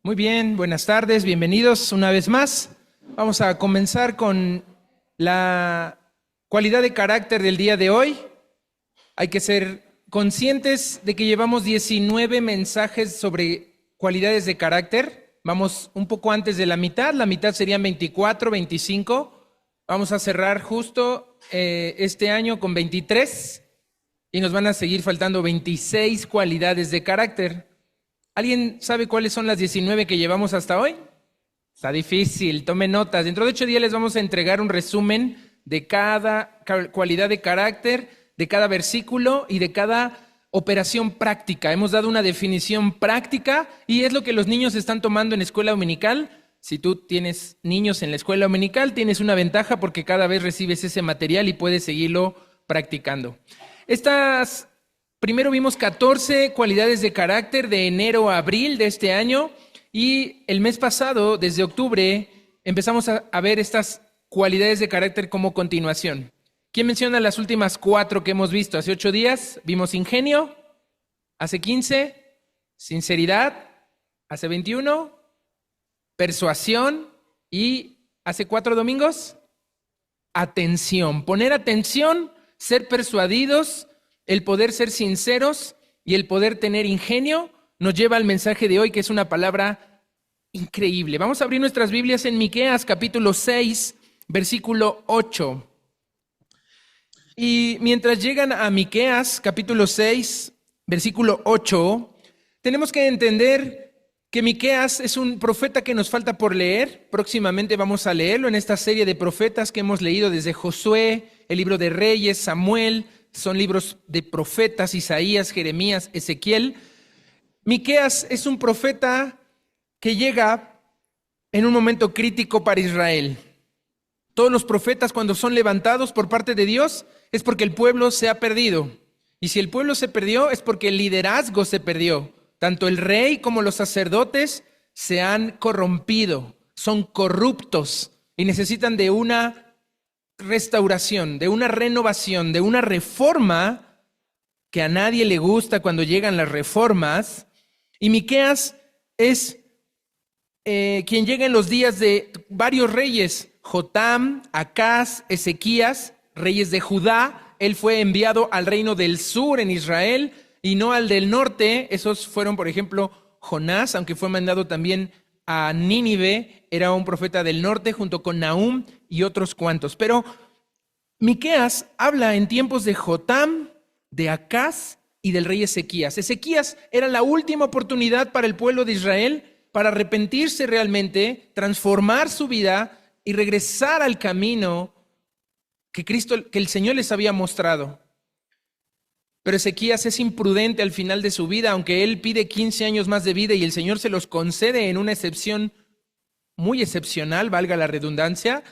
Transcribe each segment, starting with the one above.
Muy bien, buenas tardes, bienvenidos una vez más. Vamos a comenzar con la cualidad de carácter del día de hoy. Hay que ser conscientes de que llevamos 19 mensajes sobre cualidades de carácter. Vamos un poco antes de la mitad serían 24, 25. Vamos a cerrar justo este año con 23 y nos van a seguir faltando 26 cualidades de carácter. ¿Alguien sabe cuáles son las 19 que llevamos hasta hoy? Está difícil, tome notas. Dentro de 8 días les vamos a entregar un resumen de cada cualidad de carácter, de cada versículo y de cada operación práctica. Hemos dado una definición práctica y es lo que los niños están tomando en escuela dominical. Si tú tienes niños en la escuela dominical, tienes una ventaja porque cada vez recibes ese material y puedes seguirlo practicando. Primero vimos 14 cualidades de carácter de enero a abril de este año y el mes pasado, desde octubre, empezamos a ver estas cualidades de carácter como continuación. ¿Quién menciona las últimas 4 que hemos visto? Hace 8 días vimos ingenio, hace 15, sinceridad, hace 21, persuasión y hace 4 domingos, atención. Poner atención, ser persuadidos, el poder ser sinceros y el poder tener ingenio nos lleva al mensaje de hoy, que es una palabra increíble. Vamos a abrir nuestras Biblias en Miqueas capítulo 6, versículo 8. Y mientras llegan a Miqueas capítulo 6, versículo 8, tenemos que entender que Miqueas es un profeta que nos falta por leer. Próximamente vamos a leerlo en esta serie de profetas que hemos leído desde Josué, el libro de Reyes, Samuel. Son libros de profetas, Isaías, Jeremías, Ezequiel. Miqueas es un profeta que llega en un momento crítico para Israel. Todos los profetas, cuando son levantados por parte de Dios, es porque el pueblo se ha perdido. Y si el pueblo se perdió, es porque el liderazgo se perdió. Tanto el rey como los sacerdotes se han corrompido, son corruptos y necesitan de una restauración, de una renovación, de una reforma que a nadie le gusta cuando llegan las reformas. Y Miqueas es quien llega en los días de varios reyes, Jotam, Acaz, Ezequías, reyes de Judá. Él fue enviado al reino del sur en Israel y no al del norte. Esos fueron, por ejemplo, Jonás, aunque fue mandado también a Nínive, era un profeta del norte junto con Nahum y otros cuantos. Pero Miqueas habla en tiempos de Jotam, de Acaz y del rey Ezequías. Ezequías era la última oportunidad para el pueblo de Israel para arrepentirse realmente, transformar su vida y regresar al camino que el Señor les había mostrado. Pero Ezequías es imprudente al final de su vida, aunque él pide 15 años más de vida y el Señor se los concede en una excepción muy excepcional, valga la redundancia.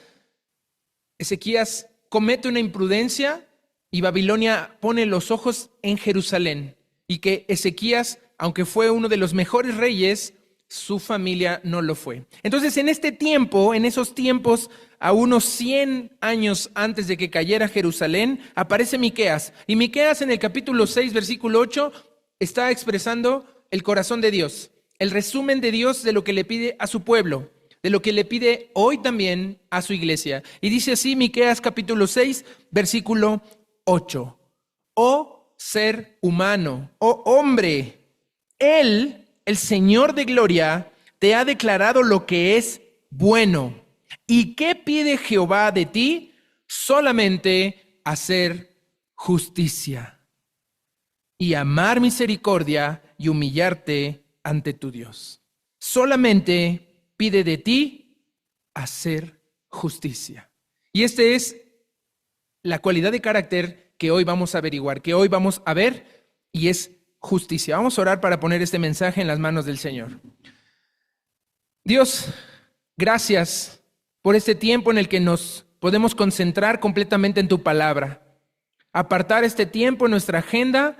Ezequías comete una imprudencia y Babilonia pone los ojos en Jerusalén. Y que Ezequías, aunque fue uno de los mejores reyes, su familia no lo fue. Entonces, en esos tiempos, a unos 100 años antes de que cayera Jerusalén, aparece Miqueas. Y Miqueas en el capítulo 6, versículo 8, está expresando el corazón de Dios, el resumen de Dios de lo que le pide a su pueblo, de lo que le pide hoy también a su iglesia. Y dice así Miqueas capítulo 6, versículo 8. Oh ser humano, oh hombre, Él, el Señor de gloria, te ha declarado lo que es bueno. ¿Y qué pide Jehová de ti? Solamente hacer justicia y amar misericordia y humillarte ante tu Dios. Solamente pide de ti hacer justicia. Y esta es la cualidad de carácter que hoy vamos a averiguar, que hoy vamos a ver, y es justicia. Vamos a orar para poner este mensaje en las manos del Señor. Dios, gracias por este tiempo en el que nos podemos concentrar completamente en tu palabra. Apartar este tiempo en nuestra agenda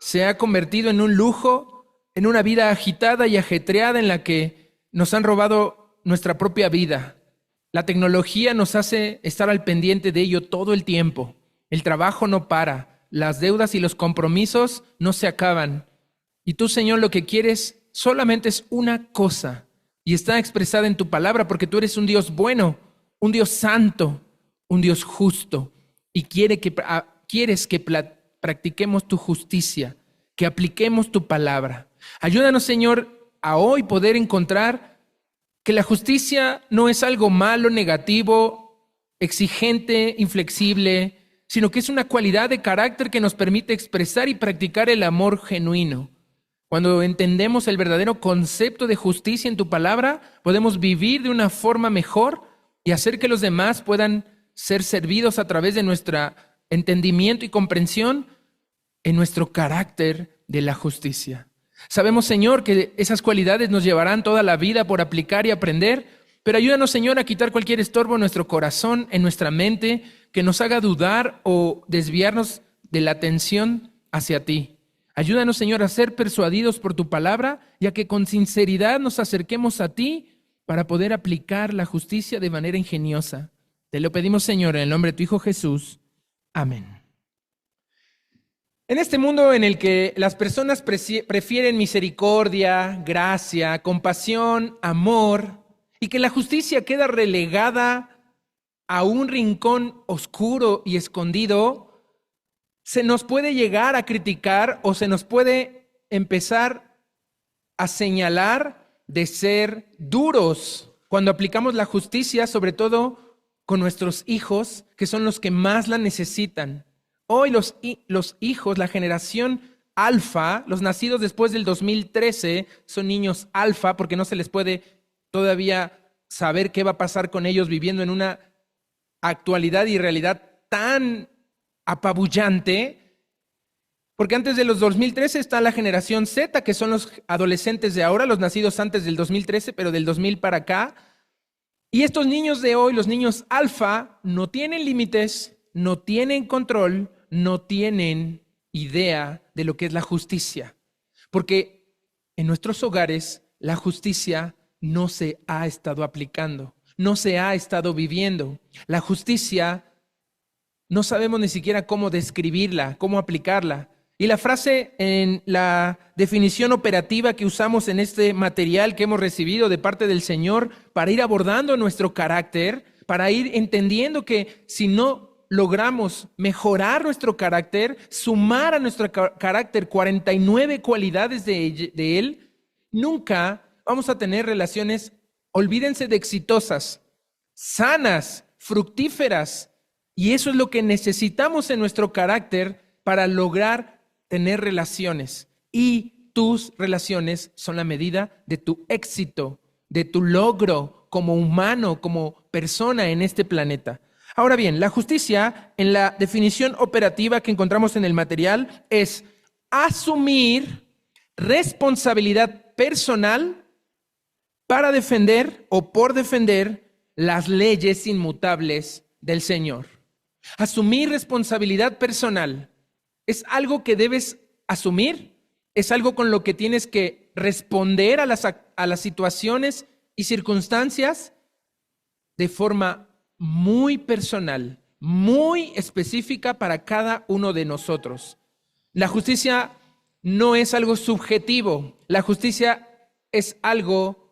se ha convertido en un lujo, en una vida agitada y ajetreada en la que nos han robado nuestra propia vida. La tecnología nos hace estar al pendiente de ello todo el tiempo. El trabajo no para, las deudas y los compromisos no se acaban. Y tú, Señor, lo que quieres solamente es una cosa y está expresada en tu palabra porque tú eres un Dios bueno, un Dios santo, un Dios justo y quieres que practiquemos tu justicia, que apliquemos tu palabra. Ayúdanos, Señor, a hoy poder encontrar que la justicia no es algo malo, negativo, exigente, inflexible, sino que es una cualidad de carácter que nos permite expresar y practicar el amor genuino. Cuando entendemos el verdadero concepto de justicia en tu palabra, podemos vivir de una forma mejor y hacer que los demás puedan ser servidos a través de nuestro entendimiento y comprensión en nuestro carácter de la justicia. Sabemos, Señor, que esas cualidades nos llevarán toda la vida por aplicar y aprender, pero ayúdanos, Señor, a quitar cualquier estorbo en nuestro corazón, en nuestra mente, que nos haga dudar o desviarnos de la atención hacia ti. Ayúdanos, Señor, a ser persuadidos por tu palabra y a que con sinceridad nos acerquemos a ti para poder aplicar la justicia de manera ingeniosa. Te lo pedimos, Señor, en el nombre de tu Hijo Jesús. Amén. En este mundo en el que las personas prefieren misericordia, gracia, compasión, amor, y que la justicia queda relegada a un rincón oscuro y escondido, se nos puede llegar a criticar o se nos puede empezar a señalar de ser duros cuando aplicamos la justicia, sobre todo con nuestros hijos, que son los que más la necesitan. Hoy los hijos, la generación alfa, los nacidos después del 2013, son niños alfa porque no se les puede todavía saber qué va a pasar con ellos viviendo en una actualidad y realidad tan apabullante, porque antes de los 2013 está la generación Z, que son los adolescentes de ahora, los nacidos antes del 2013, pero del 2000 para acá. Y estos niños de hoy, los niños alfa, no tienen límites, no tienen control, no tienen idea de lo que es la justicia. Porque en nuestros hogares la justicia no se ha estado aplicando, no se ha estado viviendo. La justicia no sabemos ni siquiera cómo describirla, cómo aplicarla. Y la frase en la definición operativa que usamos en este material que hemos recibido de parte del Señor para ir abordando nuestro carácter, para ir entendiendo que si no logramos mejorar nuestro carácter, sumar a nuestro carácter 49 cualidades de él, nunca vamos a tener relaciones, olvídense de exitosas, sanas, fructíferas. Y eso es lo que necesitamos en nuestro carácter para lograr tener relaciones. Y tus relaciones son la medida de tu éxito, de tu logro como humano, como persona en este planeta. Ahora bien, la justicia, en la definición operativa que encontramos en el material, es asumir responsabilidad personal para defender o por defender las leyes inmutables del Señor. Asumir responsabilidad personal es algo que debes asumir, es algo con lo que tienes que responder a las situaciones y circunstancias de forma muy personal, muy específica para cada uno de nosotros. La justicia no es algo subjetivo, la justicia es algo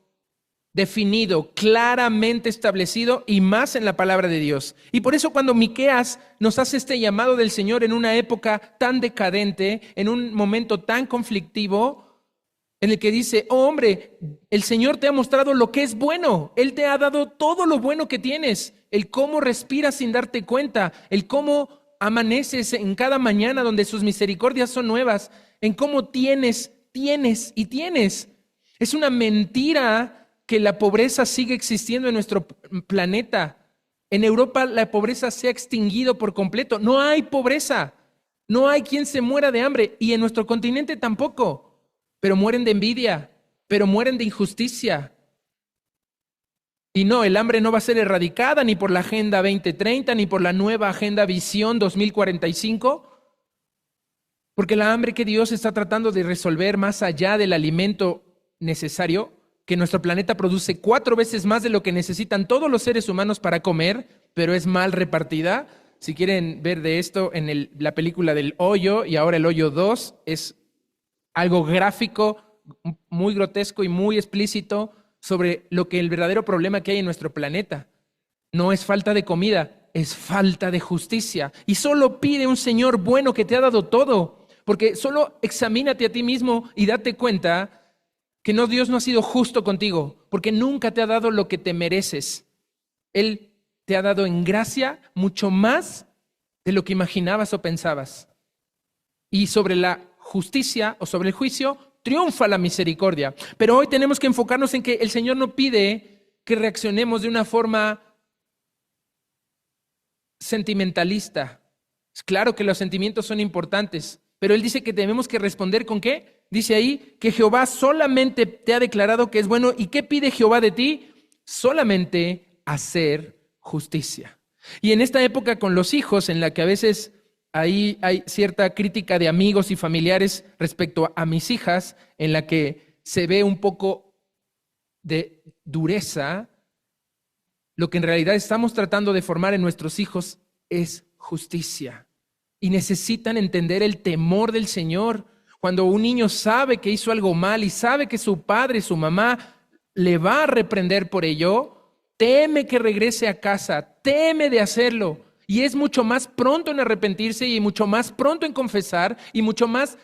definido, claramente establecido y más en la palabra de Dios. Y por eso cuando Miqueas nos hace este llamado del Señor en una época tan decadente, en un momento tan conflictivo, en el que dice, oh hombre, el Señor te ha mostrado lo que es bueno, Él te ha dado todo lo bueno que tienes, el cómo respiras sin darte cuenta, el cómo amaneces en cada mañana donde sus misericordias son nuevas, en cómo tienes. Es una mentira que la pobreza sigue existiendo en nuestro planeta. En Europa la pobreza se ha extinguido por completo. No hay pobreza, no hay quien se muera de hambre y en nuestro continente tampoco. Pero mueren de envidia, pero mueren de injusticia. Y no, el hambre no va a ser erradicada ni por la Agenda 2030, ni por la nueva Agenda Visión 2045, porque la hambre que Dios está tratando de resolver más allá del alimento necesario, que nuestro planeta produce 4 veces más de lo que necesitan todos los seres humanos para comer, pero es mal repartida. Si quieren ver de esto en la película del Hoyo y ahora El Hoyo 2, es algo gráfico, muy grotesco y muy explícito sobre lo que el verdadero problema que hay en nuestro planeta. No es falta de comida, es falta de justicia. Y solo pide un Señor bueno que te ha dado todo, porque solo examínate a ti mismo y date cuenta que Dios no ha sido justo contigo, porque nunca te ha dado lo que te mereces. Él te ha dado en gracia mucho más de lo que imaginabas o pensabas. Y sobre la justicia o sobre el juicio triunfa la misericordia. Pero hoy tenemos que enfocarnos en que el Señor no pide que reaccionemos de una forma sentimentalista. Es claro que los sentimientos son importantes, pero Él dice que tenemos que responder ¿con qué? Dice ahí que Jehová solamente te ha declarado que es bueno. ¿Y qué pide Jehová de ti? Solamente hacer justicia. Y en esta época con los hijos, en la que a veces ahí hay cierta crítica de amigos y familiares respecto a mis hijas, en la que se ve un poco de dureza, lo que en realidad estamos tratando de formar en nuestros hijos es justicia. Y necesitan entender el temor del Señor. Cuando un niño sabe que hizo algo mal y sabe que su padre, su mamá, le va a reprender por ello, teme que regrese a casa, teme de hacerlo. Y es mucho más pronto en arrepentirse y mucho más pronto en confesar y mucho más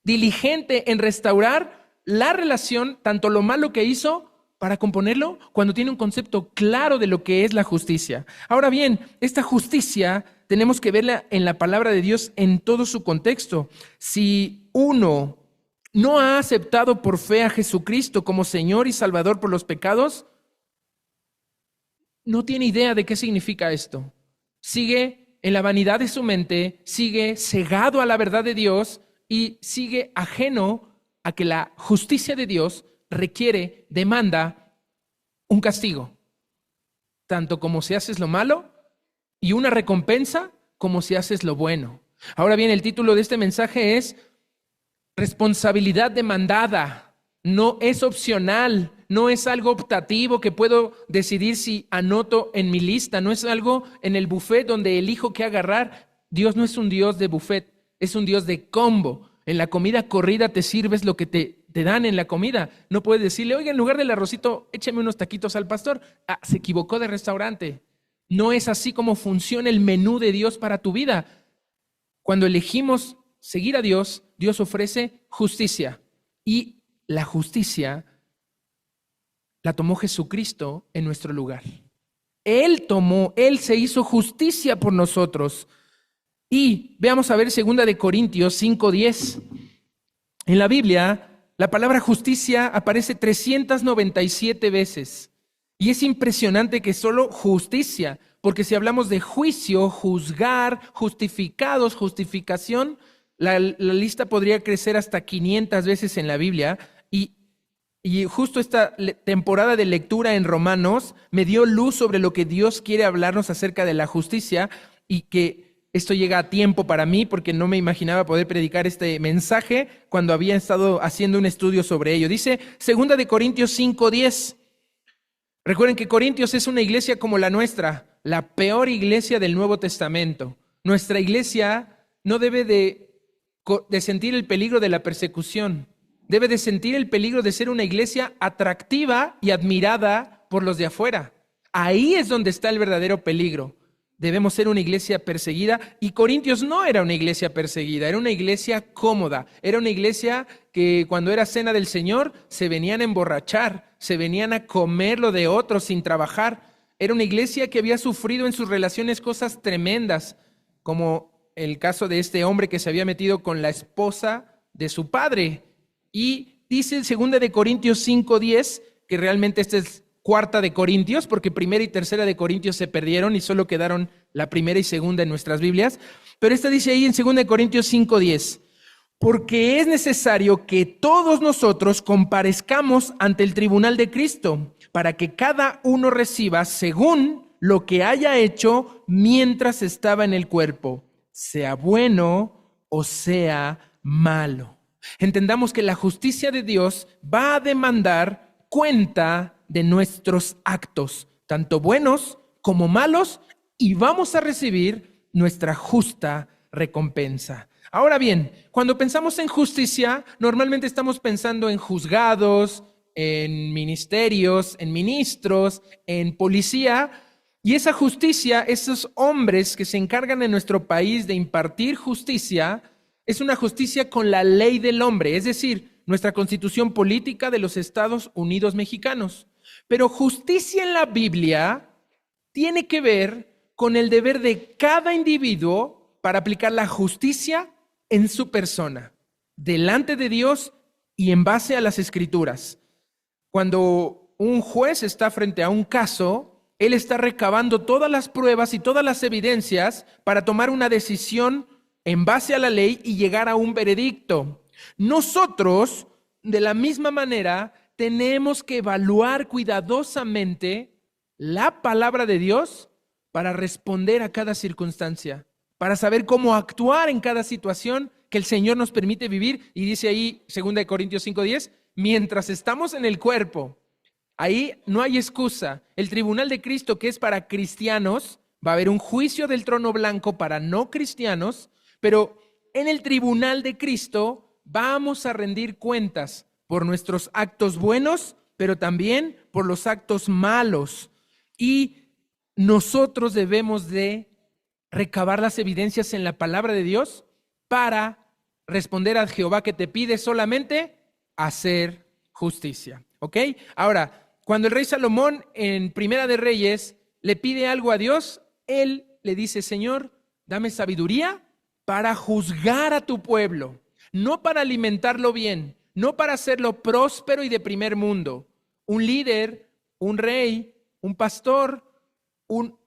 diligente en restaurar la relación, tanto lo malo que hizo, para componerlo cuando tiene un concepto claro de lo que es la justicia. Ahora bien, esta justicia tenemos que verla en la palabra de Dios en todo su contexto. Si uno no ha aceptado por fe a Jesucristo como Señor y Salvador por los pecados, no tiene idea de qué significa esto. Sigue en la vanidad de su mente, sigue cegado a la verdad de Dios y sigue ajeno a que la justicia de Dios requiere, demanda un castigo, tanto como si haces lo malo y una recompensa como si haces lo bueno. Ahora bien, el título de este mensaje es responsabilidad demandada. No es opcional, no es algo optativo que puedo decidir si anoto en mi lista, no es algo en el buffet donde elijo qué agarrar. Dios no es un Dios de buffet, es un Dios de combo. En la comida corrida te sirves lo que te dan en la comida. No puedes decirle, oiga, en lugar del arrocito, échame unos taquitos al pastor. Ah, se equivocó de restaurante. No es así como funciona el menú de Dios para tu vida. Cuando elegimos seguir a Dios, Dios ofrece justicia. Y la justicia la tomó Jesucristo en nuestro lugar. Él se hizo justicia por nosotros. Y veamos a ver 2 Corintios 5:10. En la Biblia, la palabra justicia aparece 397 veces. Y es impresionante que solo justicia, porque si hablamos de juicio, juzgar, justificados, justificación, la lista podría crecer hasta 500 veces en la Biblia. Y justo esta temporada de lectura en Romanos me dio luz sobre lo que Dios quiere hablarnos acerca de la justicia, y que esto llega a tiempo para mí porque no me imaginaba poder predicar este mensaje cuando había estado haciendo un estudio sobre ello. Dice 2 Corintios 5:10. Recuerden que Corintios es una iglesia como la nuestra, la peor iglesia del Nuevo Testamento. Nuestra iglesia no debe de sentir el peligro de la persecución. Debe de sentir el peligro de ser una iglesia atractiva y admirada por los de afuera. Ahí es donde está el verdadero peligro. Debemos ser una iglesia perseguida, y Corintios no era una iglesia perseguida, era una iglesia cómoda, era una iglesia que cuando era cena del Señor se venían a emborrachar, se venían a comer lo de otros sin trabajar. Era una iglesia que había sufrido en sus relaciones cosas tremendas, como el caso de este hombre que se había metido con la esposa de su padre. Y dice en 2 Corintios 5:10, que realmente esta es 4 Corintios, porque 1 y 3 Corintios se perdieron y solo quedaron la 1 y 2 en nuestras Biblias. Pero esta dice ahí en 2 Corintios 5:10, porque es necesario que todos nosotros comparezcamos ante el tribunal de Cristo, para que cada uno reciba según lo que haya hecho mientras estaba en el cuerpo, sea bueno o sea malo. Entendamos que la justicia de Dios va a demandar cuenta de nuestros actos, tanto buenos como malos, y vamos a recibir nuestra justa recompensa. Ahora bien, cuando pensamos en justicia, normalmente estamos pensando en juzgados, en ministerios, en ministros, en policía, y esa justicia, esos hombres que se encargan en nuestro país de impartir justicia, es una justicia con la ley del hombre, es decir, nuestra constitución política de los Estados Unidos mexicanos. Pero justicia en la Biblia tiene que ver con el deber de cada individuo para aplicar la justicia en su persona, delante de Dios y en base a las Escrituras. Cuando un juez está frente a un caso, él está recabando todas las pruebas y todas las evidencias para tomar una decisión en base a la ley y llegar a un veredicto. Nosotros, de la misma manera, tenemos que evaluar cuidadosamente la palabra de Dios para responder a cada circunstancia, para saber cómo actuar en cada situación que el Señor nos permite vivir. Y dice ahí, 2 Corintios 5:10, mientras estamos en el cuerpo, ahí no hay excusa. El tribunal de Cristo, que es para cristianos, va a haber un juicio del trono blanco para no cristianos, pero en el tribunal de Cristo vamos a rendir cuentas por nuestros actos buenos, pero también por los actos malos. Y nosotros debemos de recabar las evidencias en la palabra de Dios para responder a Jehová, que te pide solamente hacer justicia. ¿Ok? Ahora, cuando el rey Salomón en Primera de Reyes le pide algo a Dios, él le dice: Señor, dame sabiduría para juzgar a tu pueblo, no para alimentarlo bien, no para hacerlo próspero y de primer mundo. Un líder, un rey, un pastor, un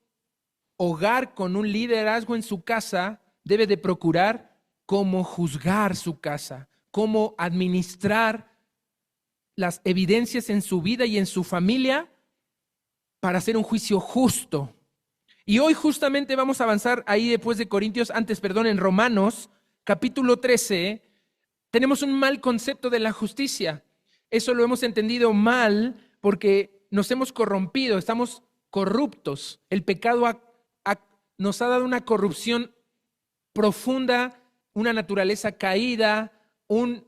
hogar con un liderazgo en su casa debe de procurar cómo juzgar su casa, cómo administrar las evidencias en su vida y en su familia para hacer un juicio justo. Y hoy justamente vamos a avanzar ahí después de Corintios, en Romanos, capítulo 13, tenemos un mal concepto de la justicia. Eso lo hemos entendido mal porque nos hemos corrompido, estamos corruptos. El pecado nos ha dado una corrupción profunda, una naturaleza caída, un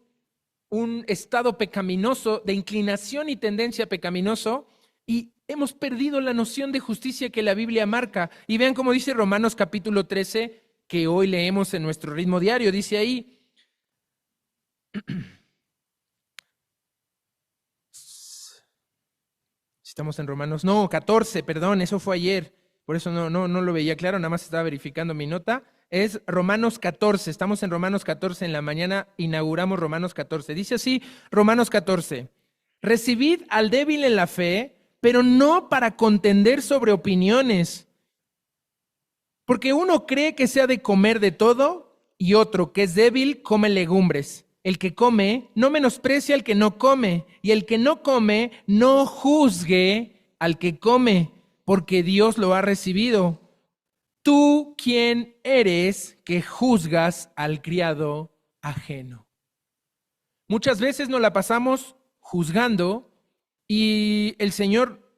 estado pecaminoso, de inclinación y tendencia pecaminoso, y hemos perdido la noción de justicia que la Biblia marca. Y vean cómo dice Romanos capítulo 13, que hoy leemos en nuestro ritmo diario. Dice ahí, estamos en Romanos, 14, perdón, eso fue ayer, por eso no lo veía claro, nada más estaba verificando mi nota. Es Romanos 14, estamos en Romanos 14, en la mañana inauguramos Romanos 14. Dice así, Romanos 14, recibid al débil en la fe, pero no para contender sobre opiniones, porque uno cree que se ha de comer de todo y otro, que es débil, come legumbres. El que come no menosprecia al que no come, y el que no come no juzgue al que come, porque Dios lo ha recibido. ¿Tú quién eres que juzgas al criado ajeno? Muchas veces nos la pasamos juzgando y el Señor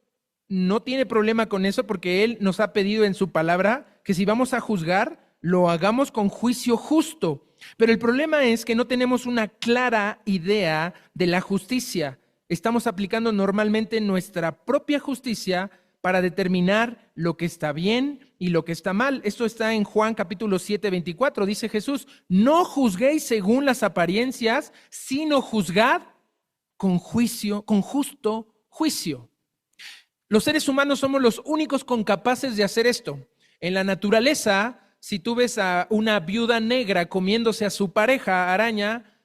no tiene problema con eso porque Él nos ha pedido en su palabra que si vamos a juzgar, lo hagamos con juicio justo. Pero el problema es que no tenemos una clara idea de la justicia. Estamos aplicando normalmente nuestra propia justicia para determinar lo que está bien y lo que está mal. Esto está en Juan capítulo 7, 24. Dice Jesús, no juzguéis según las apariencias, sino juzgad con juicio, con justo juicio. Los seres humanos somos los únicos capaces de hacer esto. En la naturaleza, si tú ves a una viuda negra comiéndose a su pareja araña,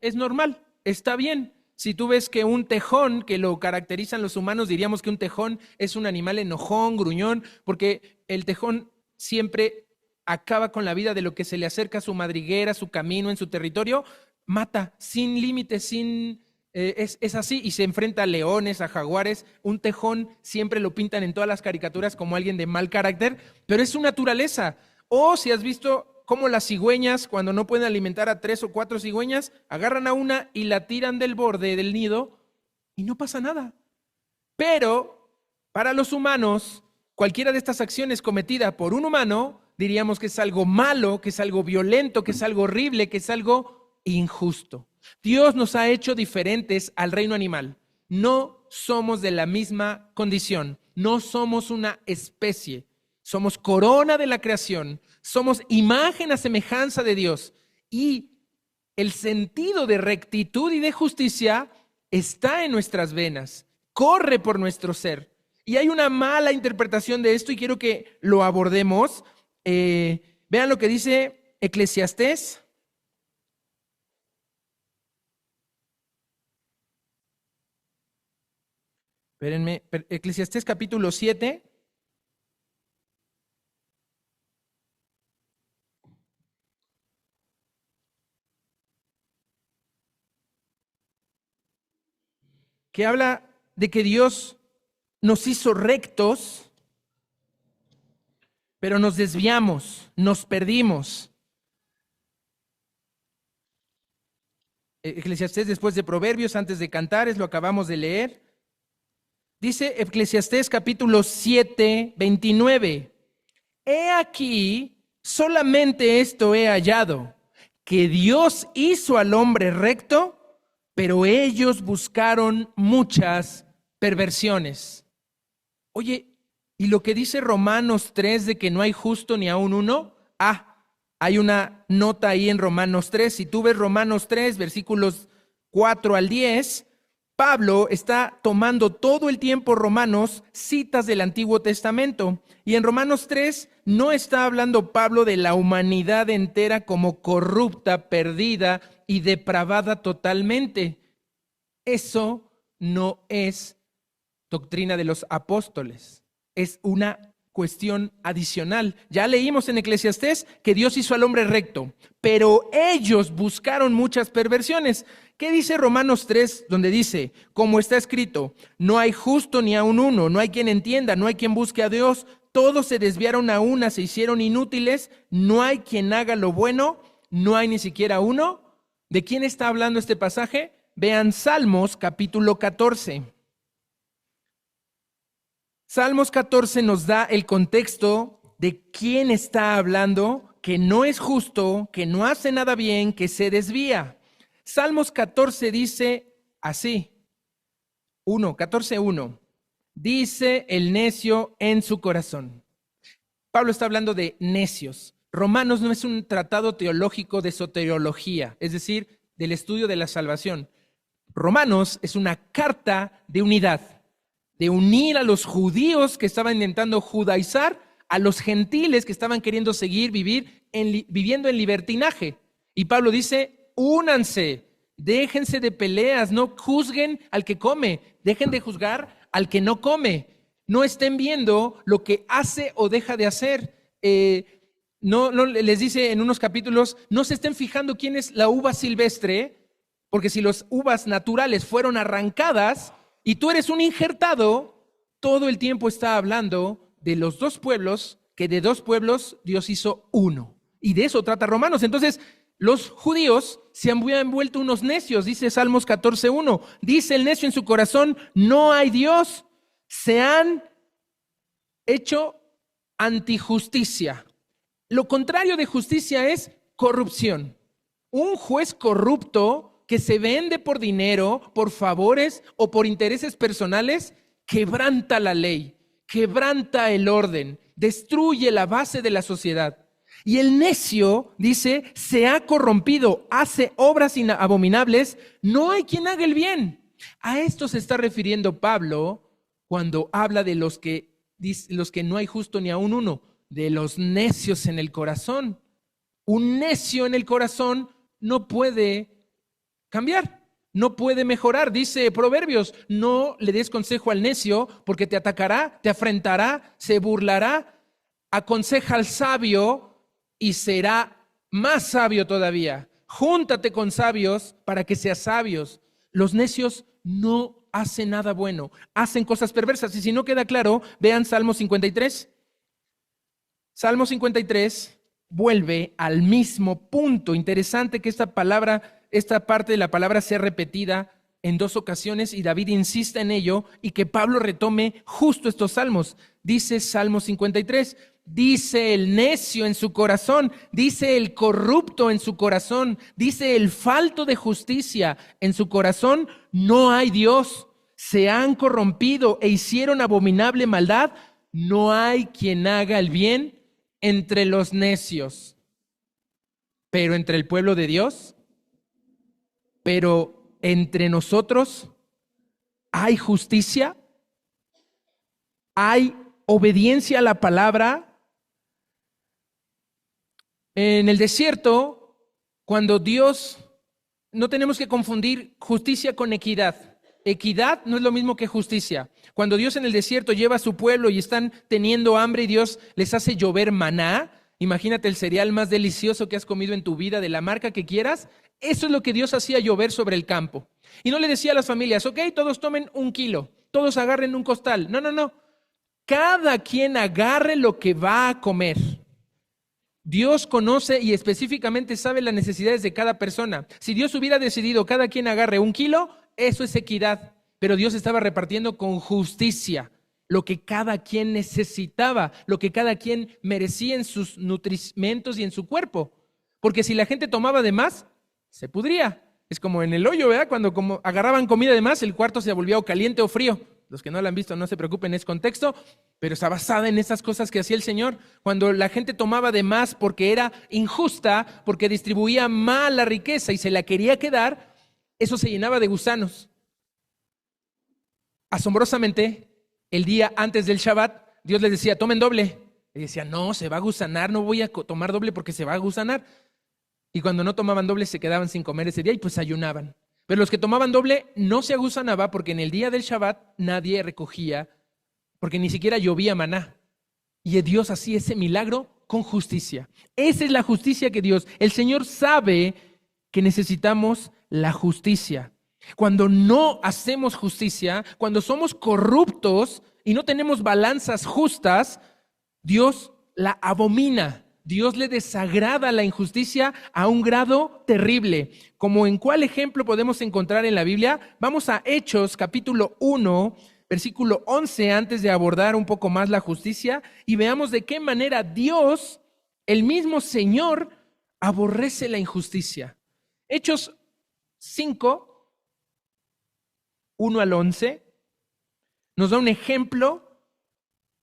es normal, está bien. Si tú ves que un tejón, que lo caracterizan los humanos, diríamos que un tejón es un animal enojón, gruñón, porque el tejón siempre acaba con la vida de lo que se le acerca a su madriguera, su camino, en su territorio, mata sin límites, es así, y se enfrenta a leones, a jaguares. Un tejón siempre lo pintan en todas las caricaturas como alguien de mal carácter, pero es su naturaleza. O si has visto cómo las cigüeñas, cuando no pueden alimentar a 3 o 4 cigüeñas, agarran a una y la tiran del borde del nido y no pasa nada. Pero para los humanos, cualquiera de estas acciones cometida por un humano diríamos que es algo malo, que es algo violento, que es algo horrible, que es algo injusto. Dios nos ha hecho diferentes al reino animal. No somos de la misma condición, no somos una especie. Somos corona de la creación, somos imagen a semejanza de Dios. Y el sentido de rectitud y de justicia está en nuestras venas, corre por nuestro ser. Y hay una mala interpretación de esto y quiero que lo abordemos. Vean lo que dice Eclesiastés. Espérenme, Eclesiastés capítulo 7. Que habla de que Dios nos hizo rectos, pero nos desviamos, nos perdimos. Eclesiastés después de Proverbios, antes de Cantares, lo acabamos de leer. Dice Eclesiastés capítulo 7, 29. He aquí, solamente esto he hallado, que Dios hizo al hombre recto, pero ellos buscaron muchas perversiones. Oye, ¿y lo que dice Romanos 3 de que no hay justo ni aun uno? Hay una nota ahí en Romanos 3. Si tú ves Romanos 3, versículos 4 al 10, Pablo está tomando todo el tiempo Romanos, citas del Antiguo Testamento. Y en Romanos 3 no está hablando Pablo de la humanidad entera como corrupta, perdida y depravada totalmente. Eso no es doctrina de los apóstoles, es una cuestión adicional. Ya leímos en Eclesiastés que Dios hizo al hombre recto, pero ellos buscaron muchas perversiones. ¿Qué dice Romanos 3, donde dice, como está escrito, no hay justo ni aun uno, no hay quien entienda, no hay quien busque a Dios, todos se desviaron a una, se hicieron inútiles, no hay quien haga lo bueno, no hay ni siquiera uno? ¿De quién está hablando este pasaje? Vean Salmos capítulo 14. Salmos 14 nos da el contexto de quién está hablando, que no es justo, que no hace nada bien, que se desvía. Salmos 14 dice así, 14:1, dice el necio en su corazón. Pablo está hablando de necios. Romanos no es un tratado teológico de soteriología, es decir, del estudio de la salvación. Romanos es una carta de unidad, de unir a los judíos que estaban intentando judaizar a los gentiles que estaban queriendo seguir viviendo en libertinaje. Y Pablo dice, únanse, déjense de peleas, no juzguen al que come, dejen de juzgar al que no come. No estén viendo lo que hace o deja de hacer. No les dice en unos capítulos, no se estén fijando quién es la uva silvestre, porque si las uvas naturales fueron arrancadas y tú eres un injertado, todo el tiempo está hablando de los dos pueblos, que de dos pueblos Dios hizo uno. Y de eso trata Romanos. Entonces, los judíos se han vuelto unos necios, dice Salmos 14:1. Dice el necio en su corazón, no hay Dios. Se han hecho antijusticia. Lo contrario de justicia es corrupción. Un juez corrupto que se vende por dinero, por favores o por intereses personales, quebranta la ley, quebranta el orden, destruye la base de la sociedad. Y el necio, dice, se ha corrompido, hace obras abominables, no hay quien haga el bien. A esto se está refiriendo Pablo cuando habla de los que no hay justo ni aun uno, de los necios en el corazón. Un necio en el corazón no puede cambiar, no puede mejorar. Dice Proverbios, no le des consejo al necio porque te atacará, te afrentará, se burlará. Aconseja al sabio y será más sabio todavía. Júntate con sabios para que seas sabios. Los necios no hacen nada bueno, hacen cosas perversas. Y si no queda claro, vean Salmo 53. Salmo 53 vuelve al mismo punto. Interesante que esta parte de la palabra sea repetida en dos ocasiones y David insiste en ello y que Pablo retome justo estos salmos. Dice Salmo 53, dice el necio en su corazón, dice el corrupto en su corazón, dice el falto de justicia en su corazón, no hay Dios. Se han corrompido e hicieron abominable maldad. No hay quien haga el bien entre los necios. Pero entre el pueblo de Dios, pero entre nosotros, ¿hay justicia? ¿Hay obediencia a la palabra? En el desierto, cuando Dios, no tenemos que confundir justicia con equidad. Equidad no es lo mismo que justicia. Cuando Dios en el desierto lleva a su pueblo y están teniendo hambre y Dios les hace llover maná, imagínate el cereal más delicioso que has comido en tu vida, de la marca que quieras, eso es lo que Dios hacía llover sobre el campo. Y no le decía a las familias, ok, todos tomen 1 kilo, todos agarren un costal. No, no, no. Cada quien agarre lo que va a comer. Dios conoce y específicamente sabe las necesidades de cada persona. Si Dios hubiera decidido cada quien agarre 1 kilo, eso es equidad. Pero Dios estaba repartiendo con justicia lo que cada quien necesitaba, lo que cada quien merecía en sus nutrimentos y en su cuerpo. Porque si la gente tomaba de más, se pudría. Es como en el hoyo, ¿verdad? Cuando como agarraban comida de más, el cuarto se volvía o caliente o frío. Los que no la han visto, no se preocupen, es contexto, pero está basada en esas cosas que hacía el Señor. Cuando la gente tomaba de más porque era injusta, porque distribuía mal la riqueza y se la quería quedar, eso se llenaba de gusanos. Asombrosamente, el día antes del Shabbat, Dios les decía, tomen doble. Y decía, no, se va a gusanar, no voy a tomar doble porque se va a gusanar. Y cuando no tomaban doble se quedaban sin comer ese día y pues ayunaban. Pero los que tomaban doble no se agusanaba porque en el día del Shabbat nadie recogía, porque ni siquiera llovía maná. Y Dios hacía ese milagro con justicia. Esa es la justicia que Dios, el Señor sabe que necesitamos la justicia. Cuando no hacemos justicia, cuando somos corruptos y no tenemos balanzas justas, Dios la abomina. Dios le desagrada la injusticia a un grado terrible. ¿Como en cuál ejemplo podemos encontrar en la Biblia? Vamos a Hechos capítulo 1, versículo 11, antes de abordar un poco más la justicia, y veamos de qué manera Dios, el mismo Señor, aborrece la injusticia. Hechos 5, 1 al 11, nos da un ejemplo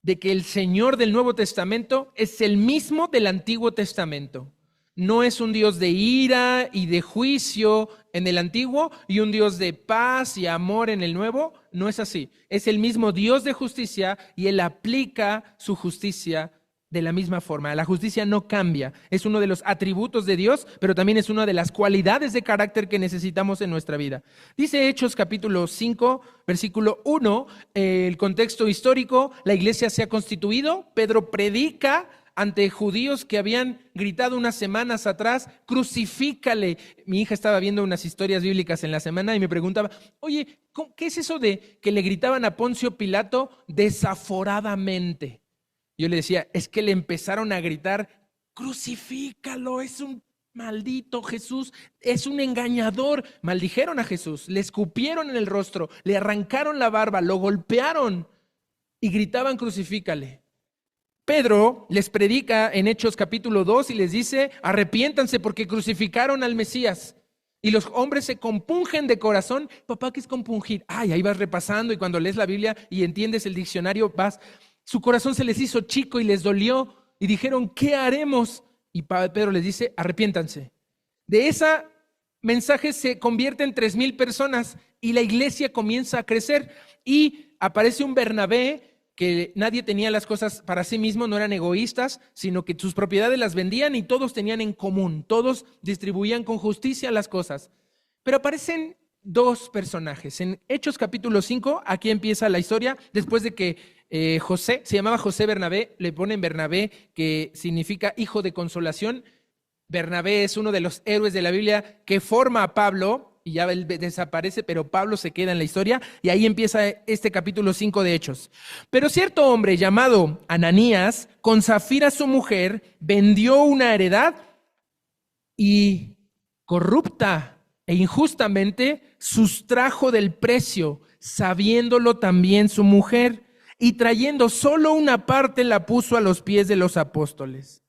de que el Señor del Nuevo Testamento es el mismo del Antiguo Testamento. No es un Dios de ira y de juicio en el Antiguo y un Dios de paz y amor en el Nuevo. No es así. Es el mismo Dios de justicia y Él aplica su justicia de la misma forma. La justicia no cambia. Es uno de los atributos de Dios, pero también es una de las cualidades de carácter que necesitamos en nuestra vida. Dice Hechos capítulo 5, versículo 1, el contexto histórico, la iglesia se ha constituido, Pedro predica ante judíos que habían gritado unas semanas atrás, crucifícale. Mi hija estaba viendo unas historias bíblicas en la semana y me preguntaba, oye, ¿qué es eso de que le gritaban a Poncio Pilato desaforadamente? Yo le decía, es que le empezaron a gritar, crucifícalo, es un maldito Jesús, es un engañador. Maldijeron a Jesús, le escupieron en el rostro, le arrancaron la barba, lo golpearon y gritaban, crucifícale. Pedro les predica en Hechos capítulo 2 y les dice, arrepiéntanse porque crucificaron al Mesías. Y los hombres se compungen de corazón. Papá, ¿qué es compungir? Ay, ahí vas repasando y cuando lees la Biblia y entiendes el diccionario vas... Su corazón se les hizo chico y les dolió y dijeron, ¿qué haremos? Y Pedro les dice, arrepiéntanse. De ese mensaje se convierte en 3,000 personas y la iglesia comienza a crecer y aparece un Bernabé que nadie tenía las cosas para sí mismo, no eran egoístas, sino que sus propiedades las vendían y todos tenían en común, todos distribuían con justicia las cosas. Pero aparecen 2 personajes. En Hechos capítulo 5, aquí empieza la historia, después de que José, se llamaba José Bernabé, le ponen Bernabé, que significa hijo de consolación. Bernabé es uno de los héroes de la Biblia que forma a Pablo, y ya él desaparece, pero Pablo se queda en la historia, y ahí empieza este capítulo 5 de Hechos. Pero cierto hombre llamado Ananías, con Zafira su mujer, vendió una heredad y corrupta e injustamente sustrajo del precio, sabiéndolo también su mujer. y trayendo solo una parte la puso a los pies de los apóstoles.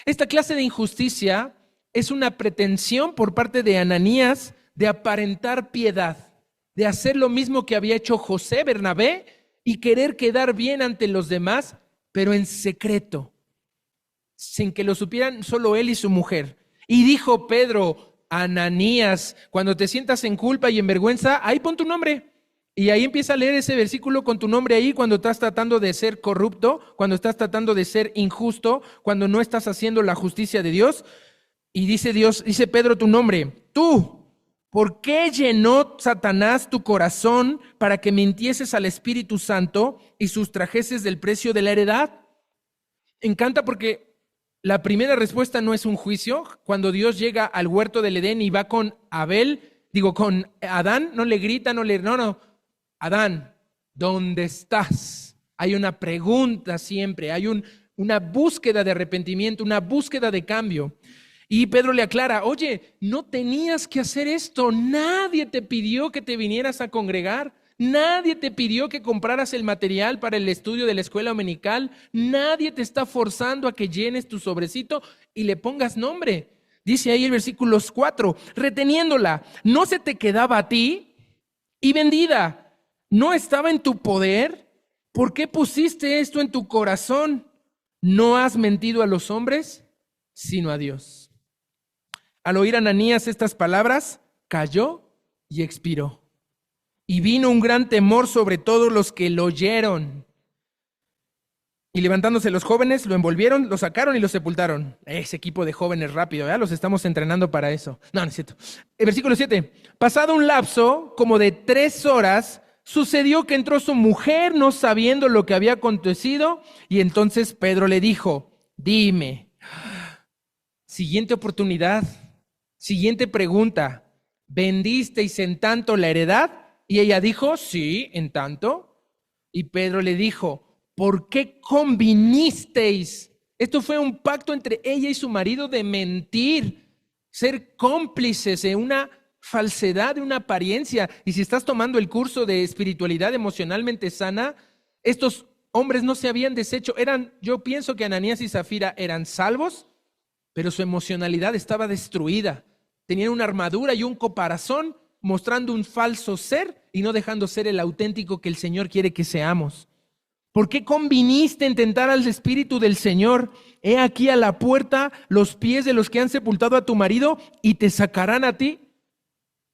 Esta clase de injusticia es una pretensión por parte de Ananías de aparentar piedad, de hacer lo mismo que había hecho José, Bernabé, y querer quedar bien ante los demás, pero en secreto, sin que lo supieran solo él y su mujer. Y dijo Pedro: Ananías, cuando te sientas en culpa y en vergüenza, ahí pon tu nombre. Y ahí empieza a leer ese versículo con tu nombre ahí cuando estás tratando de ser corrupto, cuando estás tratando de ser injusto, cuando no estás haciendo la justicia de Dios. Y dice Pedro tu nombre. Tú, ¿por qué llenó Satanás tu corazón para que mintieses al Espíritu Santo y sustrajeses del precio de la heredad? Encanta porque la primera respuesta no es un juicio. Cuando Dios llega al huerto del Edén y va con con Adán, no le grita, no. Adán, ¿dónde estás? Hay una pregunta siempre, hay una búsqueda de arrepentimiento, una búsqueda de cambio. Y Pedro le aclara: oye, no tenías que hacer esto, nadie te pidió que te vinieras a congregar, nadie te pidió que compraras el material para el estudio de la escuela dominical, nadie te está forzando a que llenes tu sobrecito y le pongas nombre. Dice ahí el versículo 4, reteniéndola, ¿no se te quedaba a ti? Y vendida, ¿no estaba en tu poder? ¿Por qué pusiste esto en tu corazón? No has mentido a los hombres, sino a Dios. Al oír Ananías estas palabras, cayó y expiró. Y vino un gran temor sobre todos los que lo oyeron. Y levantándose los jóvenes, lo envolvieron, lo sacaron y lo sepultaron. Ese equipo de jóvenes rápido, ¿verdad? Los estamos entrenando para eso. No es cierto. El versículo 7. Pasado un lapso como de 3 horas, sucedió que entró su mujer, no sabiendo lo que había acontecido, y entonces Pedro le dijo: dime. Siguiente oportunidad, siguiente pregunta: ¿vendisteis en tanto la heredad? Y ella dijo: sí, en tanto. Y Pedro le dijo: ¿por qué convinisteis? Esto fue un pacto entre ella y su marido de mentir, ser cómplices de una falsedad, de una apariencia. Y si estás tomando el curso de espiritualidad emocionalmente sana, estos hombres no se habían deshecho. Yo pienso que Ananías y Zafira eran salvos, pero su emocionalidad estaba destruida. Tenían una armadura y un caparazón mostrando un falso ser y no dejando ser el auténtico que el Señor quiere que seamos. ¿Por qué conviniste en tentar al Espíritu del Señor? He aquí a la puerta los pies de los que han sepultado a tu marido y te sacarán a ti.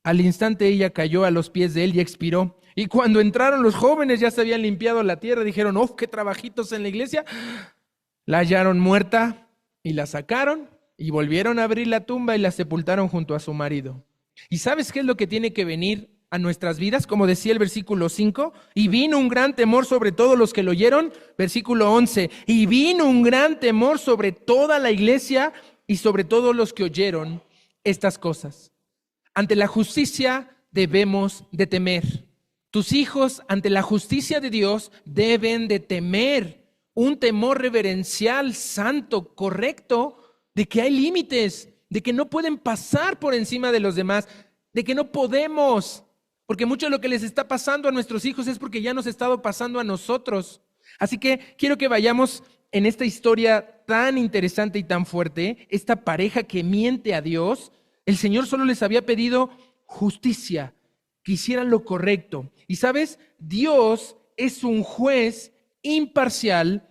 Al instante ella cayó a los pies de él y expiró. Y cuando entraron los jóvenes ya se habían limpiado la tierra. Dijeron: ¡oh, qué trabajitos en la iglesia! La hallaron muerta y la sacaron y volvieron a abrir la tumba y la sepultaron junto a su marido. ¿Y sabes qué es lo que tiene que venir a nuestras vidas? Como decía el versículo 5, y vino un gran temor sobre todos los que lo oyeron. Versículo 11, y vino un gran temor sobre toda la iglesia y sobre todos los que oyeron estas cosas. Ante la justicia debemos de temer. Tus hijos ante la justicia de Dios deben de temer. Un temor reverencial, santo, correcto, de que hay límites, de que no pueden pasar por encima de los demás, de que no podemos, porque mucho de lo que les está pasando a nuestros hijos es porque ya nos ha estado pasando a nosotros. Así que quiero que vayamos en esta historia tan interesante y tan fuerte, esta pareja que miente a Dios. El Señor solo les había pedido justicia, que hicieran lo correcto. Y sabes, Dios es un juez imparcial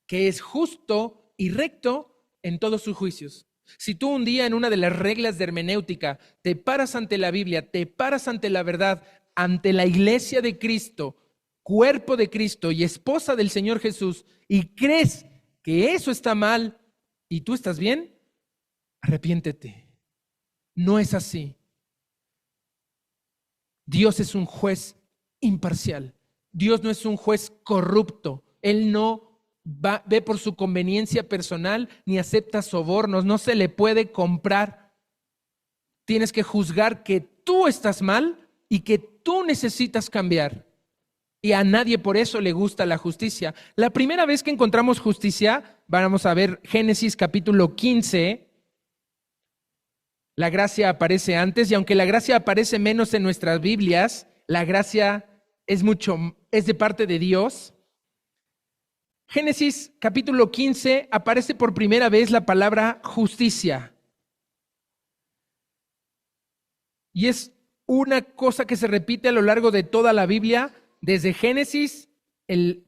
que es justo y recto en todos sus juicios. Si tú un día en una de las reglas de hermenéutica te paras ante la Biblia, te paras ante la verdad, ante la iglesia de Cristo, cuerpo de Cristo y esposa del Señor Jesús, y crees que eso está mal y tú estás bien, arrepiéntete. No es así. Dios es un juez imparcial. Dios no es un juez corrupto. Él no ve por su conveniencia personal ni acepta sobornos. No se le puede comprar. Tienes que juzgar que tú estás mal y que tú necesitas cambiar. Y a nadie por eso le gusta la justicia. La primera vez que encontramos justicia, vamos a ver Génesis capítulo 15. La gracia aparece antes, y aunque la gracia aparece menos en nuestras Biblias, la gracia es de parte de Dios. Génesis capítulo 15 aparece por primera vez la palabra justicia. Y es una cosa que se repite a lo largo de toda la Biblia, desde Génesis, el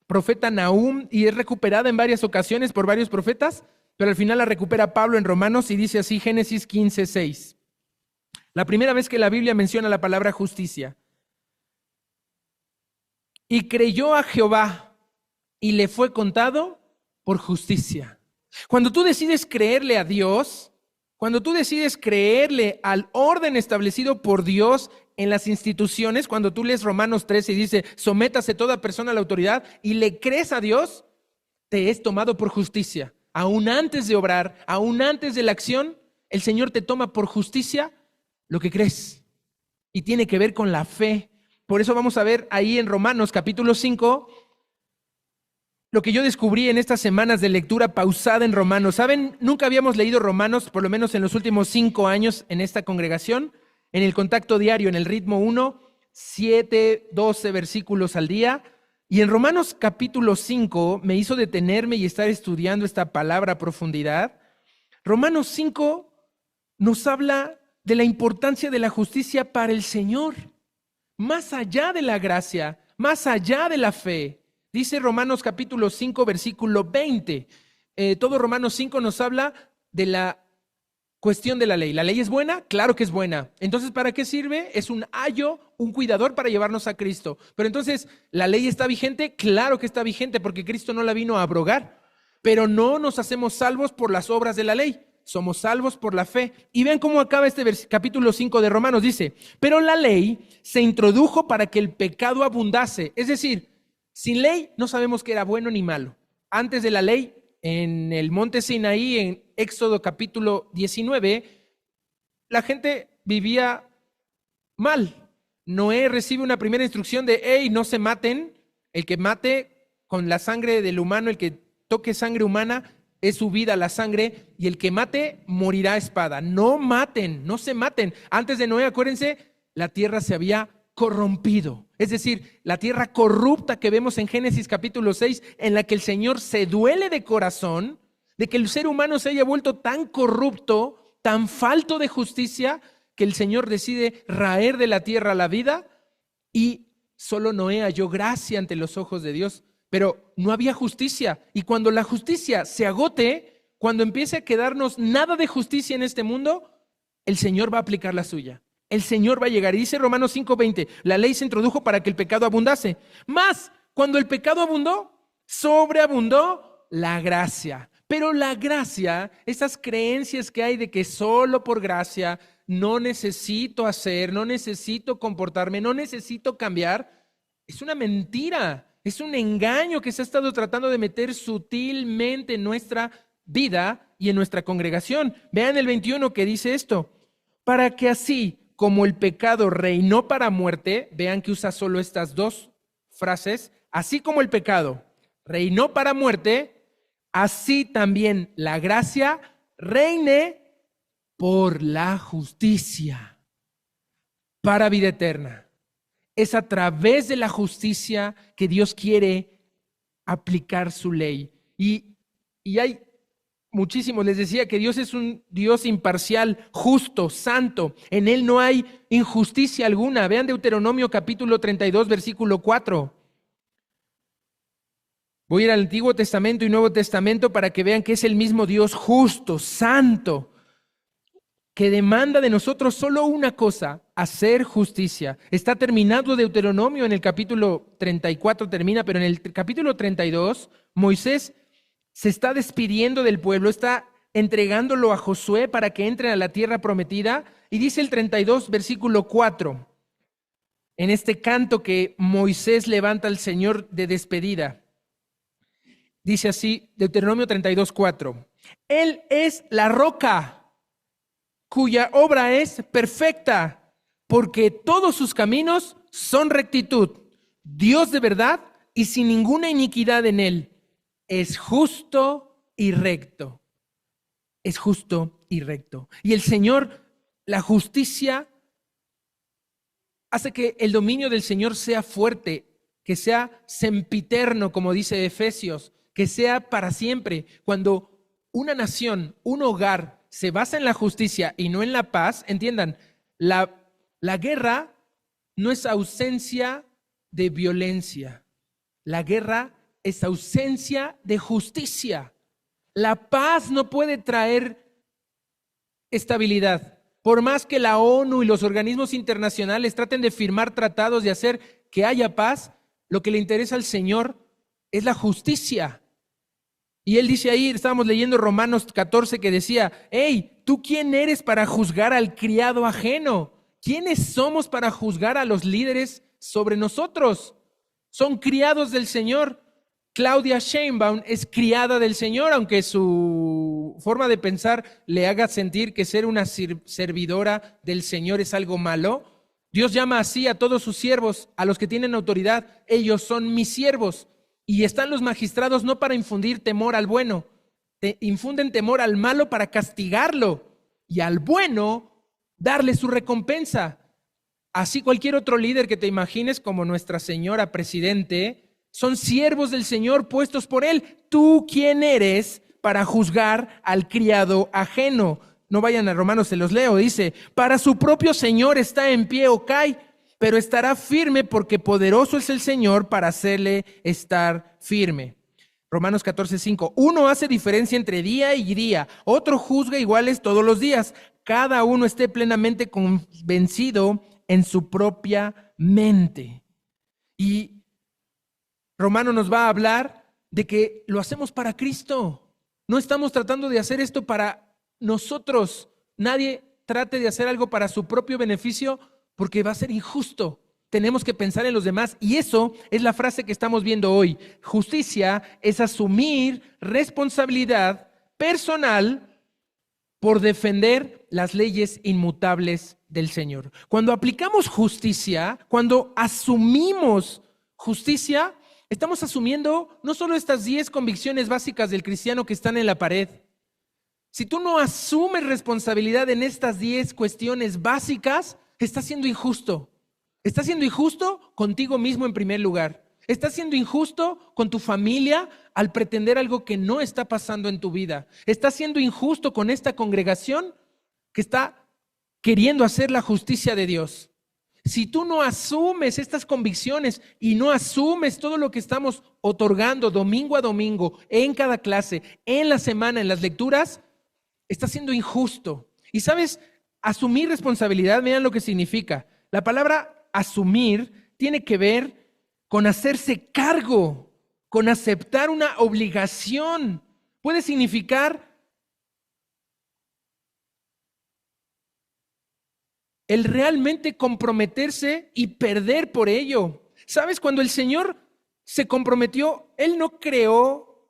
profeta Nahum, y es recuperada en varias ocasiones por varios profetas, pero al final la recupera Pablo en Romanos y dice así, Génesis 15:6. La primera vez que la Biblia menciona la palabra justicia. Y creyó a Jehová y le fue contado por justicia. Cuando tú decides creerle a Dios, cuando tú decides creerle al orden establecido por Dios en las instituciones, cuando tú lees Romanos 13 y dice, sométase toda persona a la autoridad y le crees a Dios, te es tomado por justicia. Aún antes de obrar, aún antes de la acción, el Señor te toma por justicia lo que crees. Y tiene que ver con la fe. Por eso vamos a ver ahí en Romanos capítulo 5, lo que yo descubrí en estas semanas de lectura pausada en Romanos. ¿Saben? Nunca habíamos leído Romanos, por lo menos en los últimos 5 años en esta congregación, en el contacto diario, en el ritmo 1, 7, 12 versículos al día. Y en Romanos capítulo 5 me hizo detenerme y estar estudiando esta palabra a profundidad. Romanos 5 nos habla de la importancia de la justicia para el Señor, más allá de la gracia, más allá de la fe. Dice Romanos capítulo 5, versículo 20. Todo Romanos 5 nos habla de la cuestión de la ley. ¿La ley es buena? Claro que es buena. Entonces, ¿para qué sirve? Es un ayo, un cuidador para llevarnos a Cristo. Pero entonces, ¿la ley está vigente? Claro que está vigente porque Cristo no la vino a abrogar. Pero no nos hacemos salvos por las obras de la ley. Somos salvos por la fe. Y vean cómo acaba este capítulo 5 de Romanos. Dice, pero la ley se introdujo para que el pecado abundase. Es decir, sin ley no sabemos qué era bueno ni malo. Antes de la ley, en el monte Sinaí, en Éxodo capítulo 19, la gente vivía mal. Noé recibe una primera instrucción de, hey, no se maten. El que mate con la sangre del humano, el que toque sangre humana, es su vida la sangre, y el que mate morirá a espada. No maten, no se maten. Antes de Noé, acuérdense, la tierra se había corrompido. Es decir, la tierra corrupta que vemos en Génesis capítulo 6, en la que el Señor se duele de corazón de que el ser humano se haya vuelto tan corrupto, tan falto de justicia, que el Señor decide raer de la tierra la vida, y solo Noé halló gracia ante los ojos de Dios. Pero no había justicia, y cuando la justicia se agote, cuando empiece a quedarnos nada de justicia en este mundo, el Señor va a aplicar la suya. El Señor va a llegar. Y dice Romanos 5:20, la ley se introdujo para que el pecado abundase. Mas, cuando el pecado abundó, sobreabundó la gracia. Pero la gracia, esas creencias que hay de que solo por gracia no necesito hacer, no necesito comportarme, no necesito cambiar, es una mentira, es un engaño que se ha estado tratando de meter sutilmente en nuestra vida y en nuestra congregación. Vean el 21 que dice esto, para que así como el pecado reinó para muerte, vean que usa solo estas dos frases, así como el pecado reinó para muerte, así también la gracia reine por la justicia para vida eterna. Es a través de la justicia que Dios quiere aplicar su ley. Y hay muchísimos, les decía que Dios es un Dios imparcial, justo, santo. En Él no hay injusticia alguna. Vean Deuteronomio capítulo 32, versículo 4. Voy a ir al Antiguo Testamento y Nuevo Testamento para que vean que es el mismo Dios justo, santo, que demanda de nosotros solo una cosa, hacer justicia. Está terminado Deuteronomio en el capítulo 34, termina, pero en el capítulo 32, Moisés se está despidiendo del pueblo, está entregándolo a Josué para que entren a la tierra prometida, y dice el 32, versículo 4, en este canto que Moisés levanta al Señor de despedida. Dice así, Deuteronomio 32, 4, Él es la roca cuya obra es perfecta, porque todos sus caminos son rectitud. Dios de verdad y sin ninguna iniquidad en él. Es justo y recto. Es justo y recto. Y el Señor, la justicia, hace que el dominio del Señor sea fuerte. que sea sempiterno, como dice Efesios, que sea para siempre. Cuando una nación, un hogar, se basa en la justicia y no en la paz, entiendan, la guerra no es ausencia de violencia. La guerra es ausencia de justicia. La paz no puede traer estabilidad. Por más que la ONU y los organismos internacionales traten de firmar tratados y hacer que haya paz, lo que le interesa al Señor es la justicia. Y él dice ahí, estábamos leyendo Romanos 14 que decía, hey, ¿tú quién eres para juzgar al criado ajeno? ¿Quiénes somos para juzgar a los líderes sobre nosotros? Son criados del Señor. Claudia Sheinbaum es criada del Señor, aunque su forma de pensar le haga sentir que ser una servidora del Señor es algo malo. Dios llama así a todos sus siervos, a los que tienen autoridad. Ellos son mis siervos. Y están los magistrados no para infundir temor al bueno, infunden temor al malo para castigarlo, y al bueno darle su recompensa. Así cualquier otro líder que te imagines, como Nuestra Señora Presidente, son siervos del Señor puestos por Él. ¿Tú quién eres para juzgar al criado ajeno? No vayan a Romanos, se los leo. Dice, para su propio Señor está en pie o cae, pero estará firme porque poderoso es el Señor para hacerle estar firme. Romanos 14:5. Uno hace diferencia entre día y día, otro juzga iguales todos los días. Cada uno esté plenamente convencido en su propia mente. Y Romano nos va a hablar de que lo hacemos para Cristo. No estamos tratando de hacer esto para nosotros. Nadie trate de hacer algo para su propio beneficio porque va a ser injusto. Tenemos que pensar en los demás y eso es la frase que estamos viendo hoy. Justicia es asumir responsabilidad personal por defender las leyes inmutables del Señor. Cuando aplicamos justicia, cuando asumimos justicia, estamos asumiendo no solo estas 10 convicciones básicas del cristiano que están en la pared. Si tú no asumes responsabilidad en estas 10 cuestiones básicas, estás siendo injusto. Estás siendo injusto contigo mismo en primer lugar. Estás siendo injusto con tu familia al pretender algo que no está pasando en tu vida. Estás siendo injusto con esta congregación que está queriendo hacer la justicia de Dios. Si tú no asumes estas convicciones y no asumes todo lo que estamos otorgando domingo a domingo, en cada clase, en la semana, en las lecturas, estás siendo injusto. Y sabes, asumir responsabilidad, miren lo que significa. La palabra asumir tiene que ver con hacerse cargo, con aceptar una obligación. Puede significar el realmente comprometerse y perder por ello. ¿Sabes? Cuando el Señor se comprometió, Él no creó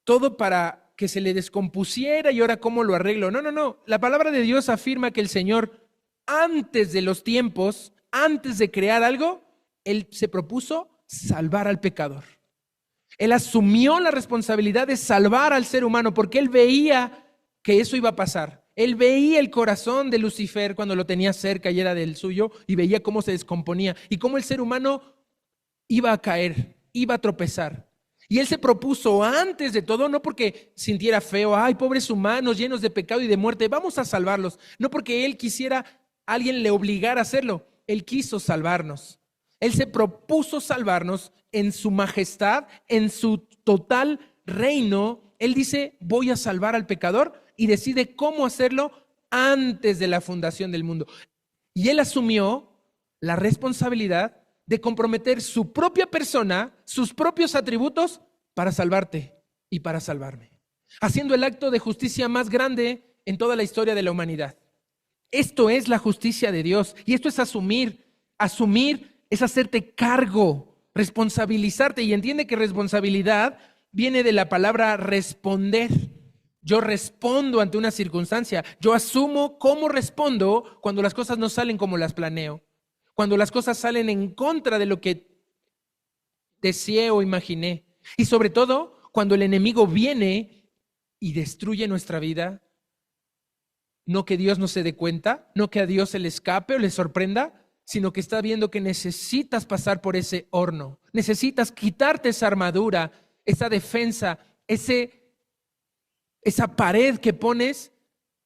todo para que se le descompusiera y ahora cómo lo arreglo. No. La palabra de Dios afirma que el Señor, antes de los tiempos, antes de crear algo, Él se propuso salvar al pecador. Él asumió la responsabilidad de salvar al ser humano porque Él veía que eso iba a pasar. Él veía el corazón de Lucifer cuando lo tenía cerca y era del suyo y veía cómo se descomponía y cómo el ser humano iba a caer, iba a tropezar. Y Él se propuso antes de todo, no porque sintiera feo, ay, pobres humanos llenos de pecado y de muerte, vamos a salvarlos. No porque Él quisiera, alguien le obligara a hacerlo. Él quiso salvarnos. Él se propuso salvarnos en su majestad, en su total reino. Él dice, voy a salvar al pecador y decide cómo hacerlo antes de la fundación del mundo. Y Él asumió la responsabilidad de comprometer su propia persona, sus propios atributos para salvarte y para salvarme, haciendo el acto de justicia más grande en toda la historia de la humanidad. Esto es la justicia de Dios y esto es asumir. Asumir es hacerte cargo, responsabilizarte, y entiende que responsabilidad viene de la palabra responder. Yo respondo ante una circunstancia, yo asumo cómo respondo cuando las cosas no salen como las planeo, cuando las cosas salen en contra de lo que deseé o imaginé, y sobre todo cuando el enemigo viene y destruye nuestra vida. No que Dios no se dé cuenta, no que a Dios se le escape o le sorprenda, sino que está viendo que necesitas pasar por ese horno. Necesitas quitarte esa armadura, esa defensa, esa pared que pones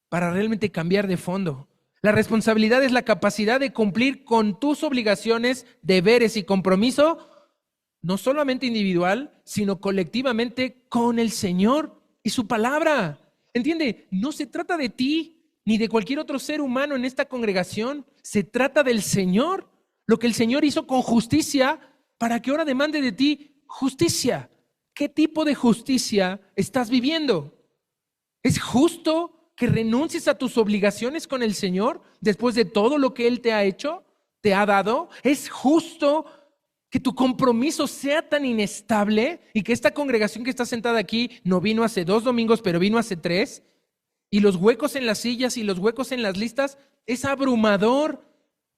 para realmente cambiar de fondo. La responsabilidad es la capacidad de cumplir con tus obligaciones, deberes y compromiso, no solamente individual, sino colectivamente con el Señor y su palabra. ¿Entiende? No se trata de ti ni de cualquier otro ser humano en esta congregación. Se trata del Señor, lo que el Señor hizo con justicia para que ahora demande de ti justicia. ¿Qué tipo de justicia estás viviendo? ¿Es justo que renuncies a tus obligaciones con el Señor después de todo lo que Él te ha hecho, te ha dado? ¿Es justo que tu compromiso sea tan inestable y que esta congregación que está sentada aquí no vino hace 2 domingos, pero vino hace 3? Y los huecos en las sillas y los huecos en las listas, es abrumador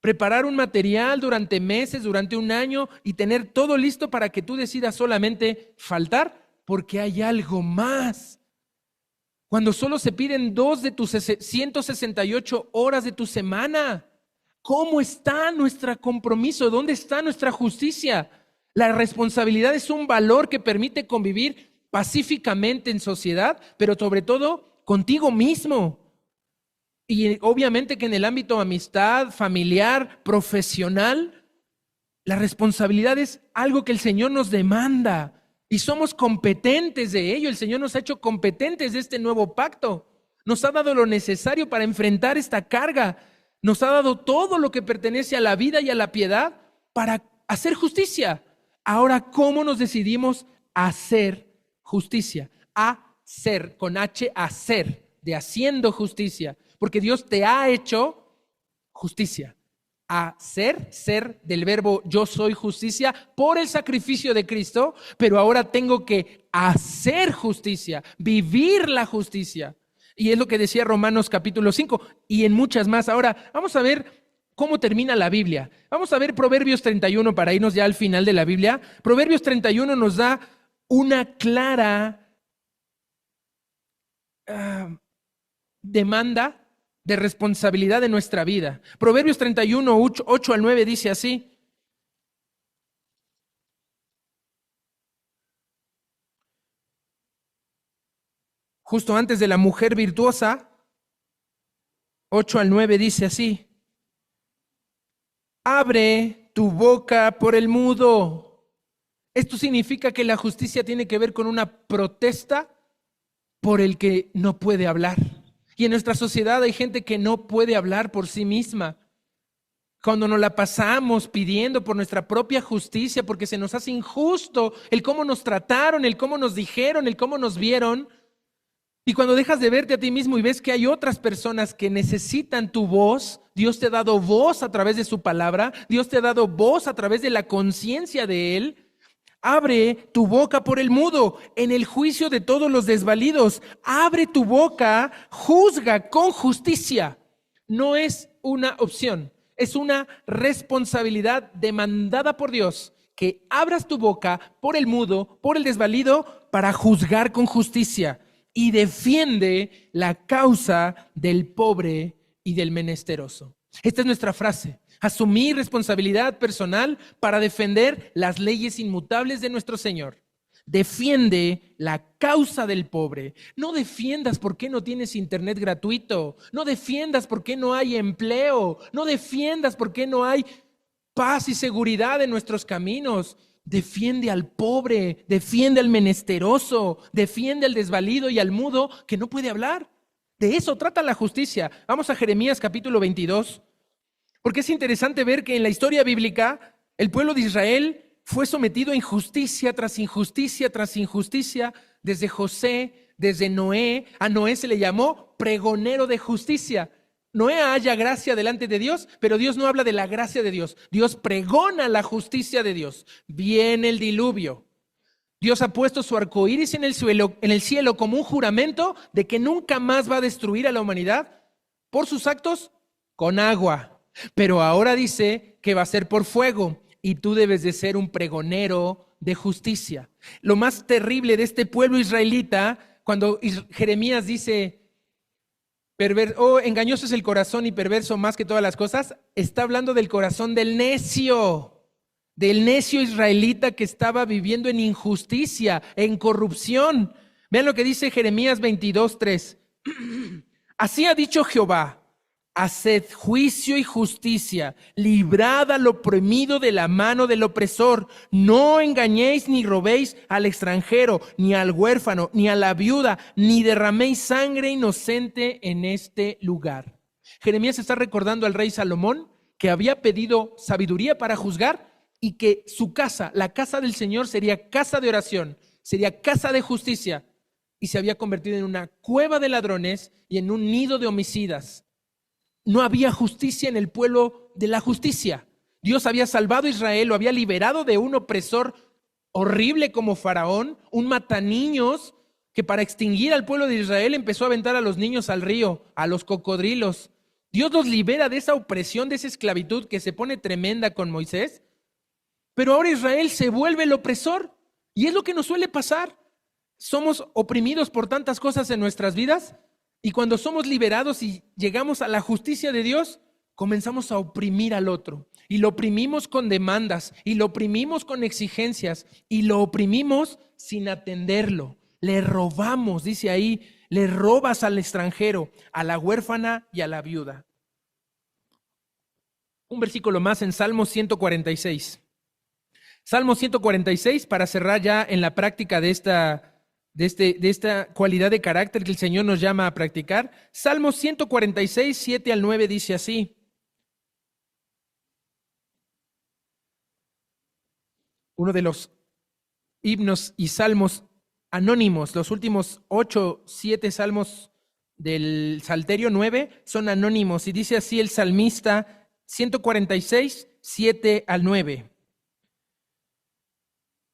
preparar un material durante meses, durante un año y tener todo listo para que tú decidas solamente faltar porque hay algo más. Cuando solo se piden 2 de tus 168 horas de tu semana, ¿cómo está nuestro compromiso? ¿Dónde está nuestra justicia? La responsabilidad es un valor que permite convivir pacíficamente en sociedad, pero sobre todo contigo mismo. Y obviamente que en el ámbito amistad, familiar, profesional, la responsabilidad es algo que el Señor nos demanda y somos competentes de ello. El Señor nos ha hecho competentes de este nuevo pacto. Nos ha dado lo necesario para enfrentar esta carga. Nos ha dado todo lo que pertenece a la vida y a la piedad para hacer justicia. Ahora, ¿cómo nos decidimos a hacer justicia? Hacer, con H, hacer, de haciendo justicia. Porque Dios te ha hecho justicia. Hacer, ser del verbo yo soy justicia por el sacrificio de Cristo, pero ahora tengo que hacer justicia, vivir la justicia. Y es lo que decía Romanos capítulo 5 y en muchas más. Ahora, vamos a ver cómo termina la Biblia. Vamos a ver Proverbios 31 para irnos ya al final de la Biblia. Proverbios 31 nos da una clara demanda de responsabilidad de nuestra vida. Proverbios 31, 8 al 9 dice así: justo antes de la mujer virtuosa, 8 al 9 dice así: abre tu boca por el mudo. Esto significa que la justicia tiene que ver con una protesta por el que no puede hablar. Y en nuestra sociedad hay gente que no puede hablar por sí misma. Cuando nos la pasamos pidiendo por nuestra propia justicia, porque se nos hace injusto el cómo nos trataron, el cómo nos dijeron, el cómo nos vieron. Y cuando dejas de verte a ti mismo y ves que hay otras personas que necesitan tu voz, Dios te ha dado voz a través de su palabra, Dios te ha dado voz a través de la conciencia de Él. Abre tu boca por el mudo, en el juicio de todos los desvalidos. Abre tu boca, juzga con justicia. No es una opción, es una responsabilidad demandada por Dios, que abras tu boca por el mudo, por el desvalido, para juzgar con justicia. Y defiende la causa del pobre y del menesteroso. Esta es nuestra frase. Asumir responsabilidad personal para defender las leyes inmutables de nuestro Señor. Defiende la causa del pobre. No defiendas por qué no tienes internet gratuito. No defiendas por qué no hay empleo. No defiendas por qué no hay paz y seguridad en nuestros caminos. Defiende al pobre, defiende al menesteroso, defiende al desvalido y al mudo que no puede hablar. De eso trata la justicia. Vamos a Jeremías capítulo 22. Porque es interesante ver que en la historia bíblica el pueblo de Israel fue sometido a injusticia tras injusticia tras injusticia, desde José, desde Noé. A Noé se le llamó pregonero de justicia. Noé halla gracia delante de Dios, pero Dios no habla de la gracia de Dios. Dios pregona la justicia de Dios. Viene el diluvio. Dios ha puesto su arco iris en el cielo como un juramento de que nunca más va a destruir a la humanidad por sus actos con agua. Pero ahora dice que va a ser por fuego y tú debes de ser un pregonero de justicia. Lo más terrible de este pueblo israelita, cuando Jeremías dice, Engañoso es el corazón y perverso más que todas las cosas. Está hablando del corazón del necio israelita que estaba viviendo en injusticia, en corrupción. Vean lo que dice Jeremías 22:3. Así ha dicho Jehová: haced juicio y justicia, librad al oprimido de la mano del opresor. No engañéis ni robéis al extranjero, ni al huérfano, ni a la viuda, ni derraméis sangre inocente en este lugar. Jeremías está recordando al rey Salomón que había pedido sabiduría para juzgar y que su casa, la casa del Señor, sería casa de oración, sería casa de justicia, y se había convertido en una cueva de ladrones y en un nido de homicidas. No había justicia en el pueblo de la justicia. Dios había salvado a Israel, lo había liberado de un opresor horrible como Faraón, un mataniños que para extinguir al pueblo de Israel empezó a aventar a los niños al río, a los cocodrilos. Dios los libera de esa opresión, de esa esclavitud que se pone tremenda con Moisés. Pero ahora Israel se vuelve el opresor, y es lo que nos suele pasar. Somos oprimidos por tantas cosas en nuestras vidas, y cuando somos liberados y llegamos a la justicia de Dios, comenzamos a oprimir al otro, y lo oprimimos con demandas, y lo oprimimos con exigencias, y lo oprimimos sin atenderlo. Le robamos, dice ahí, le robas al extranjero, a la huérfana y a la viuda. Un versículo más en Salmo 146. Salmo 146, para cerrar ya en la práctica de esta cualidad de carácter que el Señor nos llama a practicar. Salmo 146, 7 al 9 dice así. Uno de los himnos y salmos anónimos, los últimos 8, 7 salmos del Salterio 9 son anónimos, y dice así el salmista 146, 7 al 9.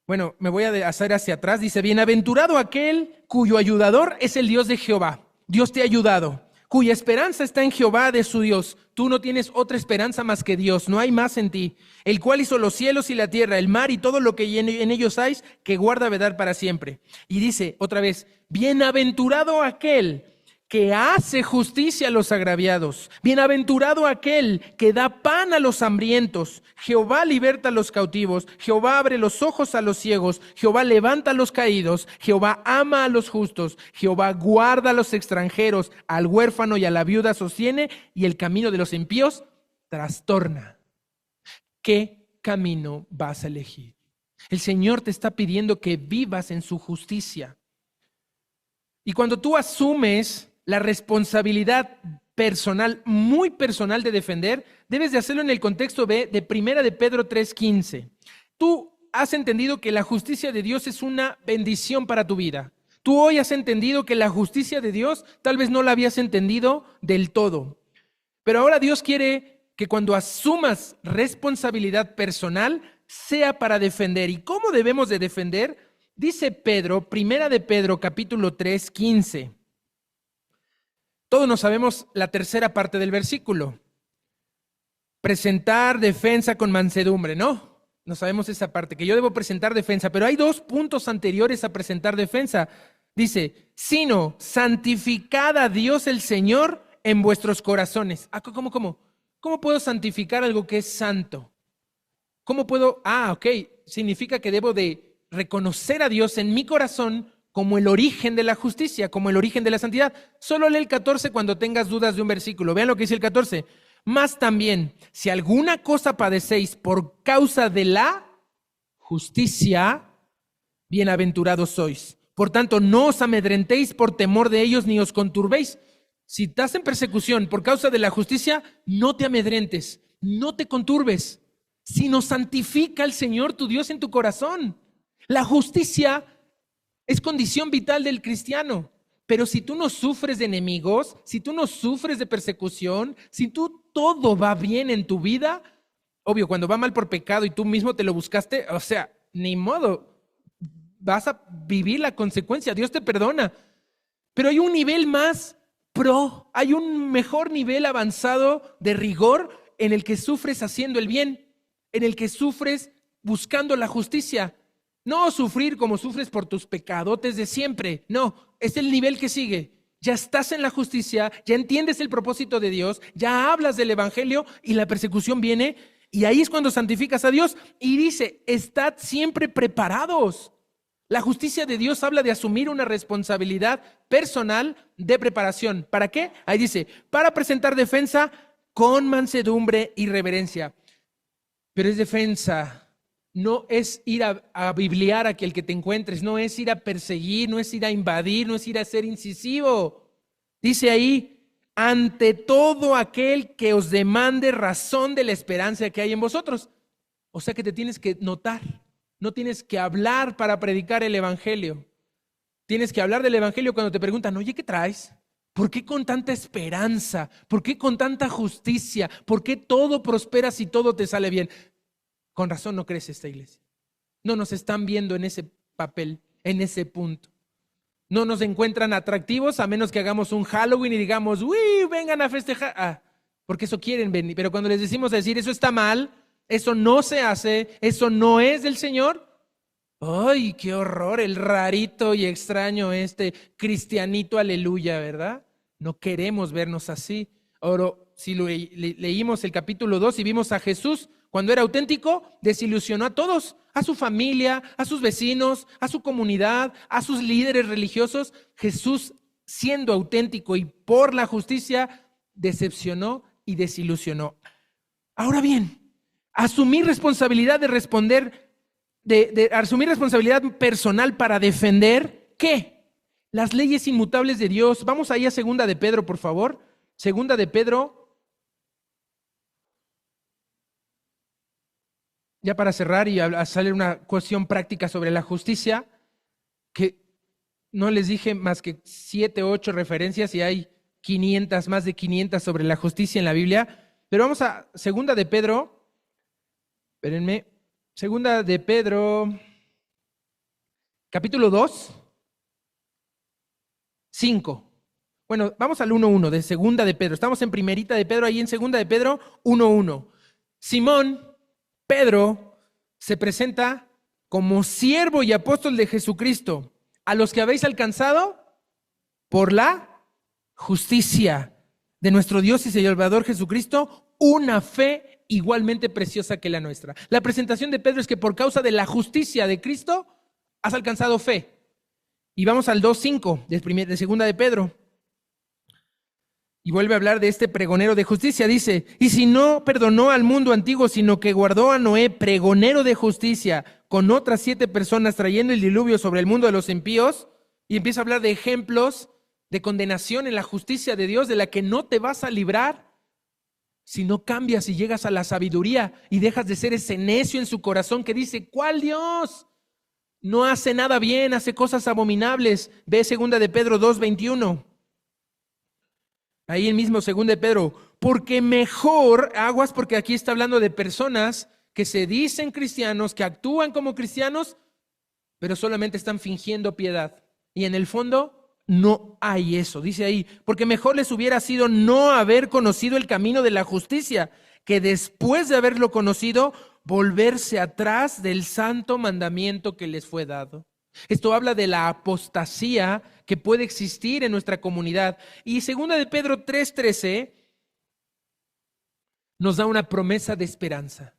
Bueno, me voy a hacer hacia atrás. Dice: bienaventurado aquel cuyo ayudador es el Dios de Jehová. Dios te ha ayudado. Cuya esperanza está en Jehová de su Dios. Tú no tienes otra esperanza más que Dios. No hay más en ti. El cual hizo los cielos y la tierra, el mar y todo lo que en ellos hay, que guarda verdad para siempre. Y dice otra vez: bienaventurado aquel que hace justicia a los agraviados. Bienaventurado aquel que da pan a los hambrientos. Jehová liberta a los cautivos. Jehová abre los ojos a los ciegos. Jehová levanta a los caídos. Jehová ama a los justos. Jehová guarda a los extranjeros. Al huérfano y a la viuda sostiene, y el camino de los impíos trastorna. ¿Qué camino vas a elegir? El Señor te está pidiendo que vivas en su justicia. Y cuando tú asumes la responsabilidad personal, muy personal, de defender, debes de hacerlo en el contexto de Primera de Pedro 3:15. Tú has entendido que la justicia de Dios es una bendición para tu vida. Tú hoy has entendido que la justicia de Dios tal vez no la habías entendido del todo. Pero ahora Dios quiere que cuando asumas responsabilidad personal sea para defender. ¿Y cómo debemos de defender? Dice Pedro, Primera de Pedro capítulo 3:15. Todos nos sabemos la tercera parte del versículo. Presentar defensa con mansedumbre, ¿no? No sabemos esa parte, que yo debo presentar defensa, pero hay 2 puntos anteriores a presentar defensa. Dice: sino santificad a Dios el Señor en vuestros corazones. ¿Cómo puedo santificar algo que es santo? ¿Cómo puedo? Significa que debo de reconocer a Dios en mi corazón como el origen de la justicia, como el origen de la santidad. Solo lee el 14 cuando tengas dudas de un versículo. Vean lo que dice el 14. Más también, si alguna cosa padecéis por causa de la justicia, bienaventurados sois. Por tanto, no os amedrentéis por temor de ellos, ni os conturbéis. Si estás en persecución por causa de la justicia, no te amedrentes, no te conturbes, sino santifica al Señor tu Dios en tu corazón. La justicia es condición vital del cristiano. Pero si tú no sufres de enemigos, si tú no sufres de persecución, si tú todo va bien en tu vida, obvio, cuando va mal por pecado y tú mismo te lo buscaste, ni modo, vas a vivir la consecuencia. Dios te perdona. Pero hay un nivel más hay un mejor nivel avanzado de rigor en el que sufres haciendo el bien, en el que sufres buscando la justicia. No sufrir como sufres por tus pecadotes de siempre. No, es el nivel que sigue. ya estás en la justicia, ya entiendes el propósito de Dios, ya hablas del evangelio y la persecución viene, y ahí es cuando santificas a Dios y dice, estad siempre preparados. La justicia de Dios habla de asumir una responsabilidad personal de preparación. ¿Para qué? Ahí dice, para presentar defensa con mansedumbre y reverencia. Pero es defensa, no es ir a bibliar a aquel que te encuentres, no es ir a perseguir, no es ir a invadir, no es ir a ser incisivo. Dice ahí, ante todo aquel que os demande razón de la esperanza que hay en vosotros. O sea que te tienes que notar, no tienes que hablar para predicar el evangelio. Tienes que hablar del evangelio cuando te preguntan, oye, ¿qué traes? ¿Por qué con tanta esperanza? ¿Por qué con tanta justicia? ¿Por qué todo prospera si todo te sale bien? Con razón no crece esta iglesia. No nos están viendo en ese papel, en ese punto. No nos encuentran atractivos a menos que hagamos un Halloween y digamos, uy, vengan a festejar. Porque eso quieren venir. Pero cuando les decimos decir, eso está mal, eso no se hace, eso no es del Señor. ¡Ay, qué horror! El rarito y extraño cristianito aleluya, ¿verdad? No queremos vernos así. Ahora, si leímos el capítulo 2 y vimos a Jesús, cuando era auténtico, desilusionó a todos, a su familia, a sus vecinos, a su comunidad, a sus líderes religiosos. Jesús, siendo auténtico y por la justicia, decepcionó y desilusionó. Ahora bien, asumir responsabilidad de responder de asumir responsabilidad personal para defender, ¿qué? Las leyes inmutables de Dios. Vamos ahí a Segunda de Pedro, por favor. Segunda de Pedro. Ya para cerrar y a salir una cuestión práctica sobre la justicia, que no les dije más que 7 o 8 referencias y hay 500, más de 500 sobre la justicia en la Biblia. Pero vamos a Segunda de Pedro. Espérenme. Segunda de Pedro, capítulo 2, 5. Bueno, vamos al 1:1 de Segunda de Pedro. Estamos en Primerita de Pedro, ahí en Segunda de Pedro, 1:1. Simón, Pedro, se presenta como siervo y apóstol de Jesucristo, a los que habéis alcanzado por la justicia de nuestro Dios y Salvador Jesucristo, una fe igualmente preciosa que la nuestra. La presentación de Pedro es que por causa de la justicia de Cristo has alcanzado fe. Y vamos al 2:5 de Segunda de Pedro. Y vuelve a hablar de este pregonero de justicia. Dice, y si no perdonó al mundo antiguo, sino que guardó a Noé, pregonero de justicia, con otras 7 personas trayendo el diluvio sobre el mundo de los impíos, y empieza a hablar de ejemplos de condenación en la justicia de Dios, de la que no te vas a librar si no cambias y llegas a la sabiduría y dejas de ser ese necio en su corazón que dice, ¿cuál Dios? No hace nada bien, hace cosas abominables. Ve Segunda de Pedro 2:21. Ahí el mismo Segunda de Pedro. Porque mejor, aguas, porque aquí está hablando de personas que se dicen cristianos, que actúan como cristianos, pero solamente están fingiendo piedad. Y en el fondo no hay eso. Dice ahí, porque mejor les hubiera sido no haber conocido el camino de la justicia, que después de haberlo conocido, volverse atrás del santo mandamiento que les fue dado. Esto habla de la apostasía que puede existir en nuestra comunidad. Y Segunda de Pedro 3:13 nos da una promesa de esperanza.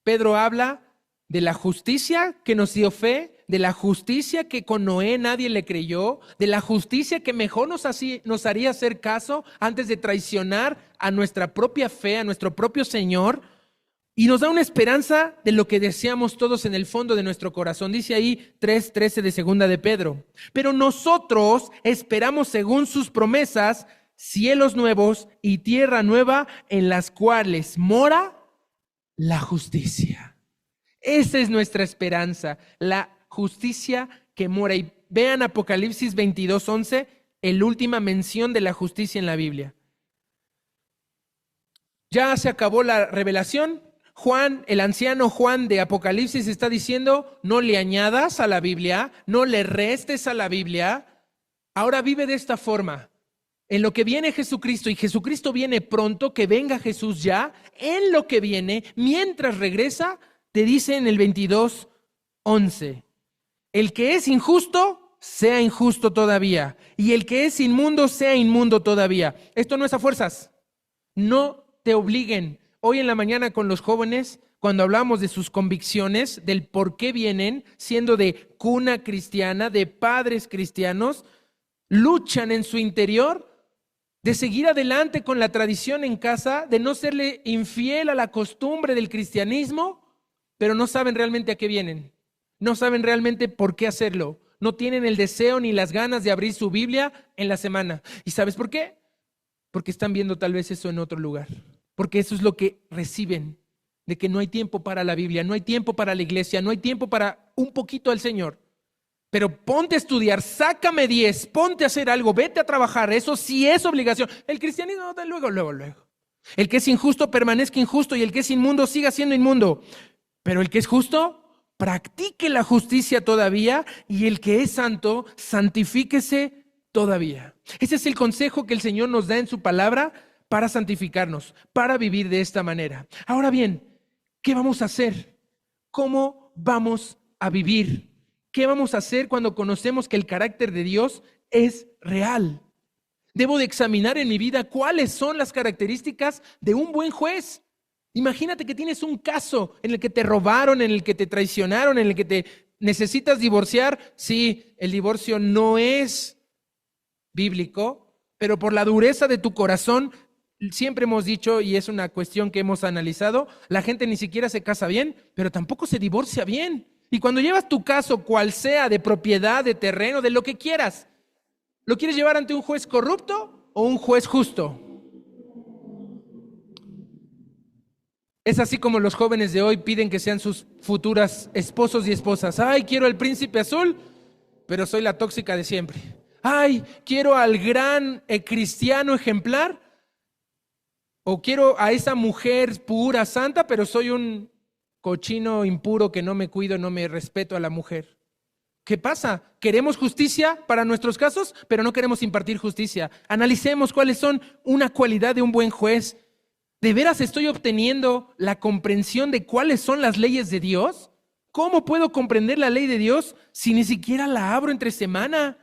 Pedro habla de la justicia que nos dio fe, de la justicia que con Noé nadie le creyó, de la justicia que mejor nos haría hacer caso antes de traicionar a nuestra propia fe, a nuestro propio Señor, y nos da una esperanza de lo que deseamos todos en el fondo de nuestro corazón. Dice ahí 3:13 de Segunda de Pedro. Pero nosotros esperamos según sus promesas cielos nuevos y tierra nueva en las cuales mora la justicia. Esa es nuestra esperanza, la justicia que mora. Y vean Apocalipsis 22:11, la última mención de la justicia en la Biblia. Ya se acabó la revelación. Juan, el anciano Juan de Apocalipsis está diciendo, no le añadas a la Biblia, no le restes a la Biblia. Ahora vive de esta forma. En lo que viene Jesucristo, y Jesucristo viene pronto, que venga Jesús ya, en lo que viene, mientras regresa, te dice en el 22:11, el que es injusto sea injusto todavía, y el que es inmundo sea inmundo todavía. Esto no es a fuerzas. No te obliguen. Hoy en la mañana con los jóvenes, cuando hablamos de sus convicciones, del por qué vienen, siendo de cuna cristiana, de padres cristianos, luchan en su interior de seguir adelante con la tradición en casa, de no serle infiel a la costumbre del cristianismo, pero no saben realmente a qué vienen. No saben realmente por qué hacerlo. No tienen el deseo ni las ganas de abrir su Biblia en la semana. ¿Y sabes por qué? Porque están viendo tal vez eso en otro lugar. Porque eso es lo que reciben, de que no hay tiempo para la Biblia, no hay tiempo para la iglesia, no hay tiempo para un poquito al Señor. Pero ponte a estudiar, sácame 10, ponte a hacer algo, vete a trabajar, eso sí es obligación. El cristianismo de luego. El que es injusto permanezca injusto y el que es inmundo siga siendo inmundo. Pero el que es justo, practique la justicia todavía, y el que es santo, santifíquese todavía. Ese es el consejo que el Señor nos da en su palabra para santificarnos, para vivir de esta manera. Ahora bien, ¿qué vamos a hacer? ¿Cómo vamos a vivir? ¿Qué vamos a hacer cuando conocemos que el carácter de Dios es real? Debo de examinar en mi vida cuáles son las características de un buen juez. Imagínate que tienes un caso en el que te robaron, en el que te traicionaron, en el que te necesitas divorciar. Sí, el divorcio no es bíblico, pero por la dureza de tu corazón, siempre hemos dicho, y es una cuestión que hemos analizado, la gente ni siquiera se casa bien, pero tampoco se divorcia bien. Y cuando llevas tu caso, cual sea, de propiedad, de terreno, de lo que quieras, ¿lo quieres llevar ante un juez corrupto o un juez justo? Es así como los jóvenes de hoy piden que sean sus futuras esposos y esposas. Ay, quiero al príncipe azul, pero soy la tóxica de siempre. Ay, quiero al gran cristiano ejemplar, o quiero a esa mujer pura, santa, pero soy un cochino impuro que no me cuido, no me respeto a la mujer. ¿Qué pasa? Queremos justicia para nuestros casos, pero no queremos impartir justicia. Analicemos cuáles son una cualidad de un buen juez. ¿De veras estoy obteniendo la comprensión de cuáles son las leyes de Dios? ¿Cómo puedo comprender la ley de Dios si ni siquiera la abro entre semana?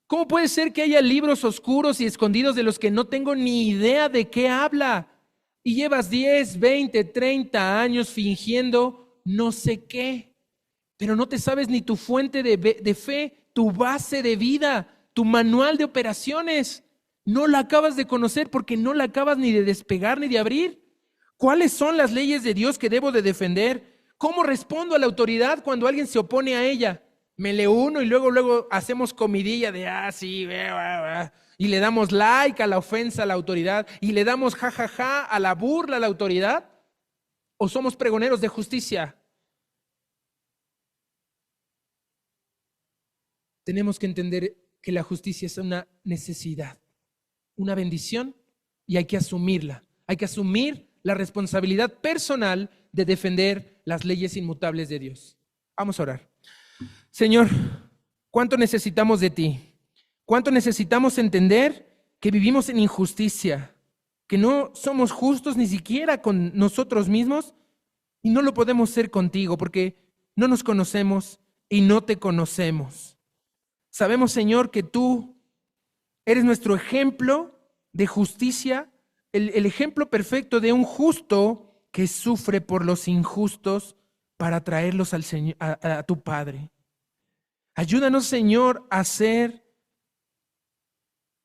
¿Cómo puede ser que haya libros oscuros y escondidos de los que no tengo ni idea de qué habla? Y llevas 10, 20, 30 años fingiendo no sé qué, pero no te sabes ni tu fuente de fe, tu base de vida, tu manual de operaciones. No la acabas de conocer porque no la acabas ni de despegar ni de abrir. ¿Cuáles son las leyes de Dios que debo de defender? ¿Cómo respondo a la autoridad cuando alguien se opone a ella? Me le uno y luego hacemos comidilla de sí, y le damos like a la ofensa a la autoridad y le damos jajaja a la burla a la autoridad. ¿O somos pregoneros de justicia? Tenemos que entender que la justicia es una necesidad, una bendición, y hay que asumirla. Hay que asumir la responsabilidad personal de defender las leyes inmutables de Dios. Vamos a orar. Señor, ¿cuánto necesitamos de ti? ¿Cuánto necesitamos entender que vivimos en injusticia? Que no somos justos ni siquiera con nosotros mismos, y no lo podemos ser contigo porque no nos conocemos y no te conocemos. Sabemos, Señor, que tú eres nuestro ejemplo de justicia, el ejemplo perfecto de un justo que sufre por los injustos para traerlos al Señor, a tu Padre. Ayúdanos, Señor, a ser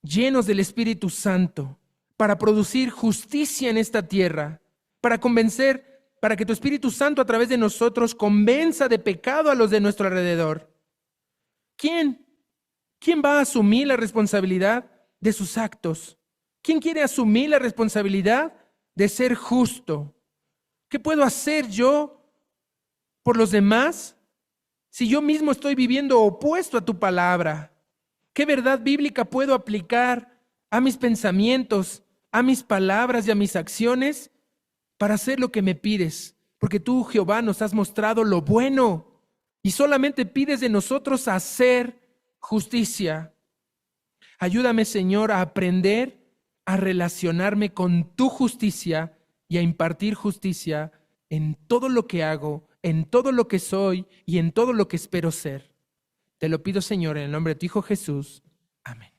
llenos del Espíritu Santo para producir justicia en esta tierra, para que tu Espíritu Santo a través de nosotros convenza de pecado a los de nuestro alrededor. ¿Quién va a asumir la responsabilidad de sus actos? ¿Quién quiere asumir la responsabilidad de ser justo? ¿Qué puedo hacer yo por los demás si yo mismo estoy viviendo opuesto a tu palabra? ¿Qué verdad bíblica puedo aplicar a mis pensamientos, a mis palabras y a mis acciones para hacer lo que me pides? Porque tú, Jehová, nos has mostrado lo bueno y solamente pides de nosotros hacer justicia. Ayúdame, Señor, a aprender a relacionarme con tu justicia y a impartir justicia en todo lo que hago, en todo lo que soy y en todo lo que espero ser. Te lo pido, Señor, en el nombre de tu Hijo Jesús. Amén.